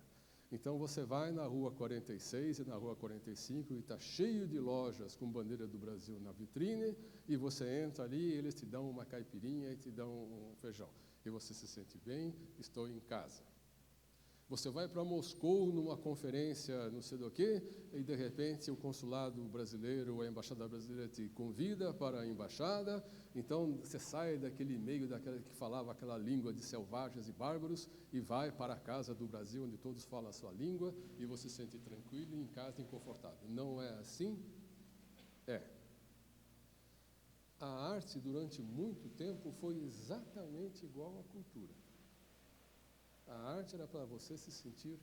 Então você vai na Rua 46 e na Rua 45 e está cheio de lojas com bandeira do Brasil na vitrine, e você entra ali e eles te dão uma caipirinha e te dão um feijão. E você se sente bem, estou em casa. Você vai para Moscou numa conferência, não sei do quê, e de repente o consulado brasileiro ou a embaixada brasileira te convida para a embaixada, então você sai daquele meio daquela que falava aquela língua de selvagens e bárbaros e vai para a casa do Brasil, onde todos falam a sua língua, e você se sente tranquilo e em casa e confortável. Não é assim? É. A arte, durante muito tempo, foi exatamente igual à cultura. A arte era para você se sentir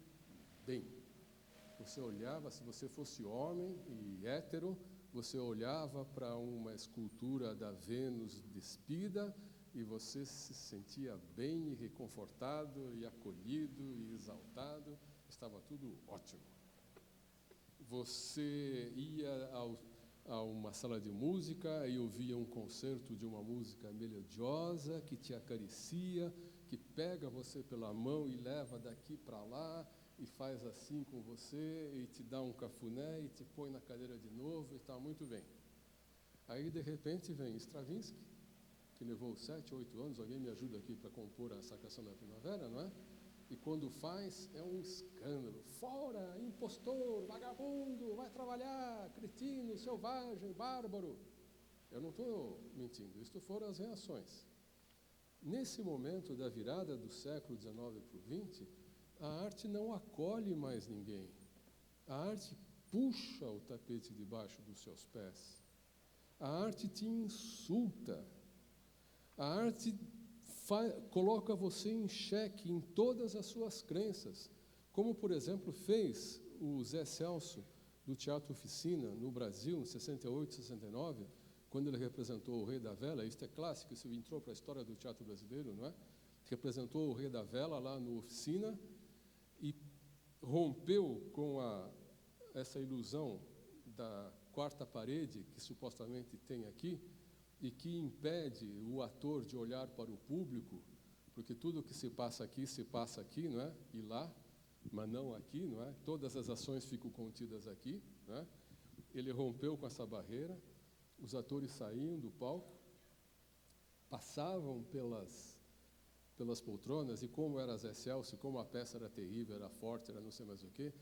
bem. Você olhava, se você fosse homem e hétero, você olhava para uma escultura da Vênus despida e você se sentia bem e reconfortado e acolhido e exaltado. Estava tudo ótimo. Você ia a uma sala de música e ouvia um concerto de uma música melodiosa que te acaricia, que pega você pela mão e leva daqui para lá e faz assim com você e te dá um cafuné e te põe na cadeira de novo e está muito bem. Aí, de repente, vem Stravinsky, que levou 7, 8 anos, alguém me ajuda aqui para compor a Sagração da Primavera, não é? E quando faz, é um escândalo. Fora, impostor, vagabundo, vai trabalhar, cretino, selvagem, bárbaro. Eu não estou mentindo, isto foram as reações. Nesse momento da virada do século XIX para o XX, a arte não acolhe mais ninguém. A arte puxa o tapete debaixo dos seus pés. A arte te insulta. A arte coloca você em xeque em todas as suas crenças, como, por exemplo, fez o Zé Celso, do Teatro Oficina, no Brasil, em 68, 69, quando ele representou o Rei da Vela. Isto é clássico, isso entrou para a história do teatro brasileiro, não é? Representou o Rei da Vela lá no Oficina e rompeu com essa ilusão da quarta parede que supostamente tem aqui e que impede o ator de olhar para o público, porque tudo que se passa aqui, não é? E lá, mas não aqui, não é? Todas as ações ficam contidas aqui, não é? Ele rompeu com essa barreira. Os atores saíam do palco, passavam pelas poltronas, e como era Zé Celso, como a peça era terrível, era forte, era não sei mais o quê,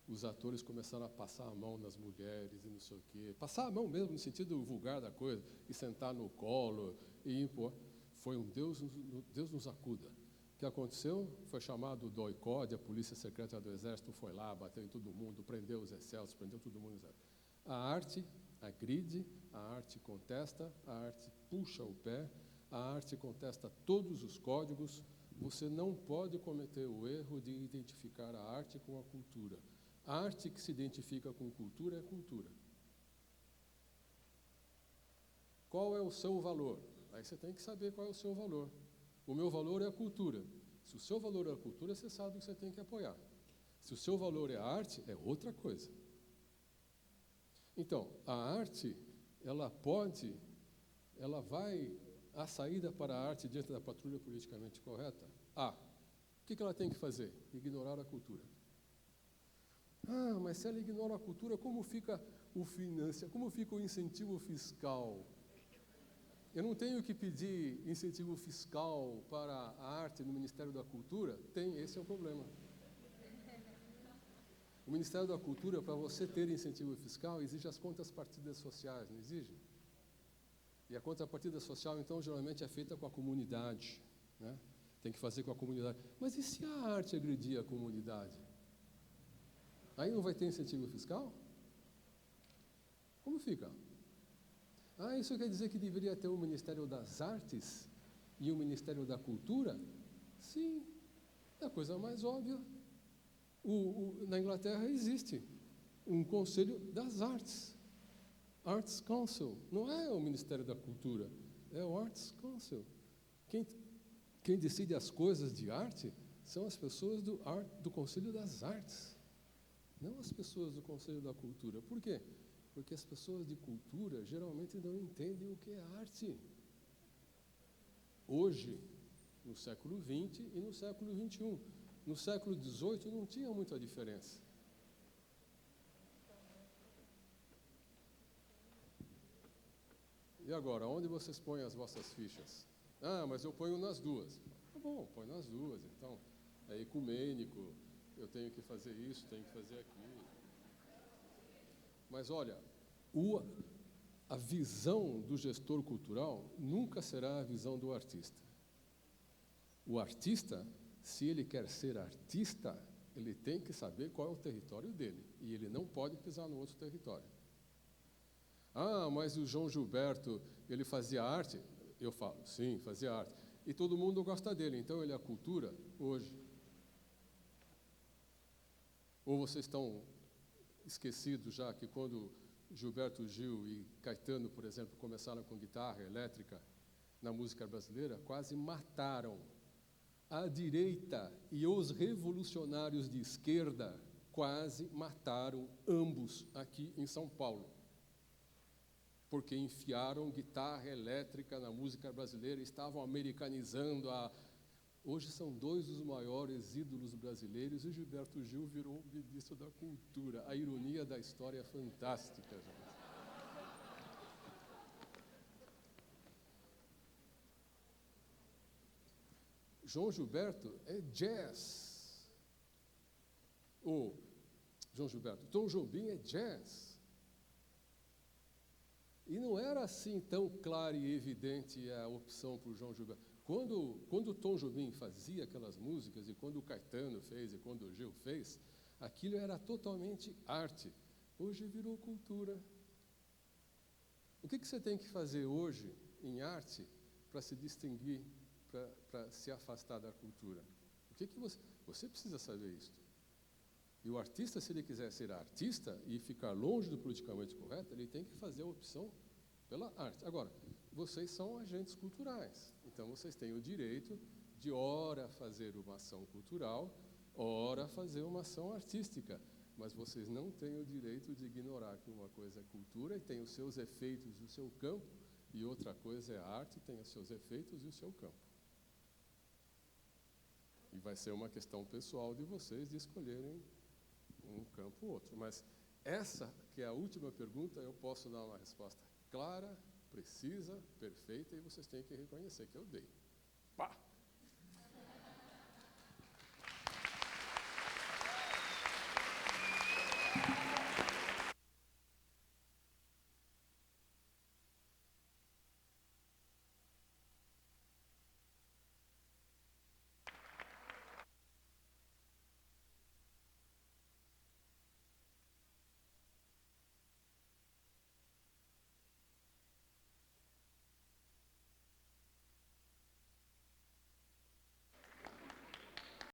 os atores começaram a passar a mão nas mulheres e não sei o quê. Passar a mão mesmo, no sentido vulgar da coisa, e sentar no colo, e impor. Foi um Deus nos acuda. O que aconteceu? Foi chamado o DOI-CODE, a Polícia Secreta do Exército foi lá, bateu em todo mundo, prendeu os Celso, prendeu todo mundo. A arte agride, a arte contesta, a arte puxa o pé, a arte contesta todos os códigos. Você não pode cometer o erro de identificar a arte com a cultura. A arte que se identifica com cultura é cultura. Qual é o seu valor? Aí você tem que saber qual é o seu valor. O meu valor é a cultura. Se o seu valor é a cultura, você sabe o que você tem que apoiar. Se o seu valor é a arte, é outra coisa. Então, a arte, ela vai, a saída para a arte diante da patrulha politicamente correta, o que ela tem que fazer? Ignorar a cultura. Mas se ela ignora a cultura, como fica como fica o incentivo fiscal? Eu não tenho que pedir incentivo fiscal para a arte no Ministério da Cultura? Esse é o problema. O Ministério da Cultura, para você ter incentivo fiscal, exige as contrapartidas sociais, não exige? E a contrapartida social, então, geralmente é feita com a comunidade, né? Tem que fazer com a comunidade. Mas e se a arte agredir a comunidade? Aí não vai ter incentivo fiscal? Como fica? Isso quer dizer que deveria ter o Ministério das Artes e o Ministério da Cultura? Sim, é a coisa mais óbvia. Na Inglaterra existe um Conselho das Artes, Arts Council, não é o Ministério da Cultura, é o Arts Council. Quem decide as coisas de arte são as pessoas do Conselho das Artes, não as pessoas do Conselho da Cultura. Por quê? Porque as pessoas de cultura geralmente não entendem o que é arte. Hoje, no século XX e no século XXI. No século XVIII não tinha muita diferença. E agora, onde vocês põem as vossas fichas? Mas eu ponho nas duas. Tá bom, põe nas duas. Então, é ecumênico, eu tenho que fazer isso, tenho que fazer aquilo. Mas olha, a visão do gestor cultural nunca será a visão do artista. O artista, se ele quer ser artista, ele tem que saber qual é o território dele, e ele não pode pisar no outro território. Mas o João Gilberto, ele fazia arte? Eu falo, sim, fazia arte. E todo mundo gosta dele, então ele é a cultura hoje. Ou vocês estão esquecidos já que quando Gilberto Gil e Caetano, por exemplo, começaram com guitarra elétrica na música brasileira, quase mataram a direita e os revolucionários de esquerda, quase mataram ambos aqui em São Paulo, porque enfiaram guitarra elétrica na música brasileira, estavam americanizando Hoje são dois dos maiores ídolos brasileiros e Gilberto Gil virou ministro da Cultura. A ironia da história é fantástica, gente. João Gilberto é jazz. João Gilberto, Tom Jobim é jazz. E não era assim tão clara e evidente a opção por João Gilberto. Quando o Tom Jobim fazia aquelas músicas, e quando o Caetano fez, e quando o Gil fez, aquilo era totalmente arte. Hoje virou cultura. O que você tem que fazer hoje em arte para se distinguir, para se afastar da cultura? Você precisa saber isso. E o artista, se ele quiser ser artista e ficar longe do politicamente correto, ele tem que fazer a opção pela arte. Agora, vocês são agentes culturais, então vocês têm o direito de ora fazer uma ação cultural, ora fazer uma ação artística, mas vocês não têm o direito de ignorar que uma coisa é cultura e tem os seus efeitos e o seu campo, e outra coisa é arte e tem os seus efeitos e o seu campo. E vai ser uma questão pessoal de vocês de escolherem um campo ou outro. Mas essa, que é a última pergunta, eu posso dar uma resposta clara, precisa, perfeita, e vocês têm que reconhecer que eu dei. Pá!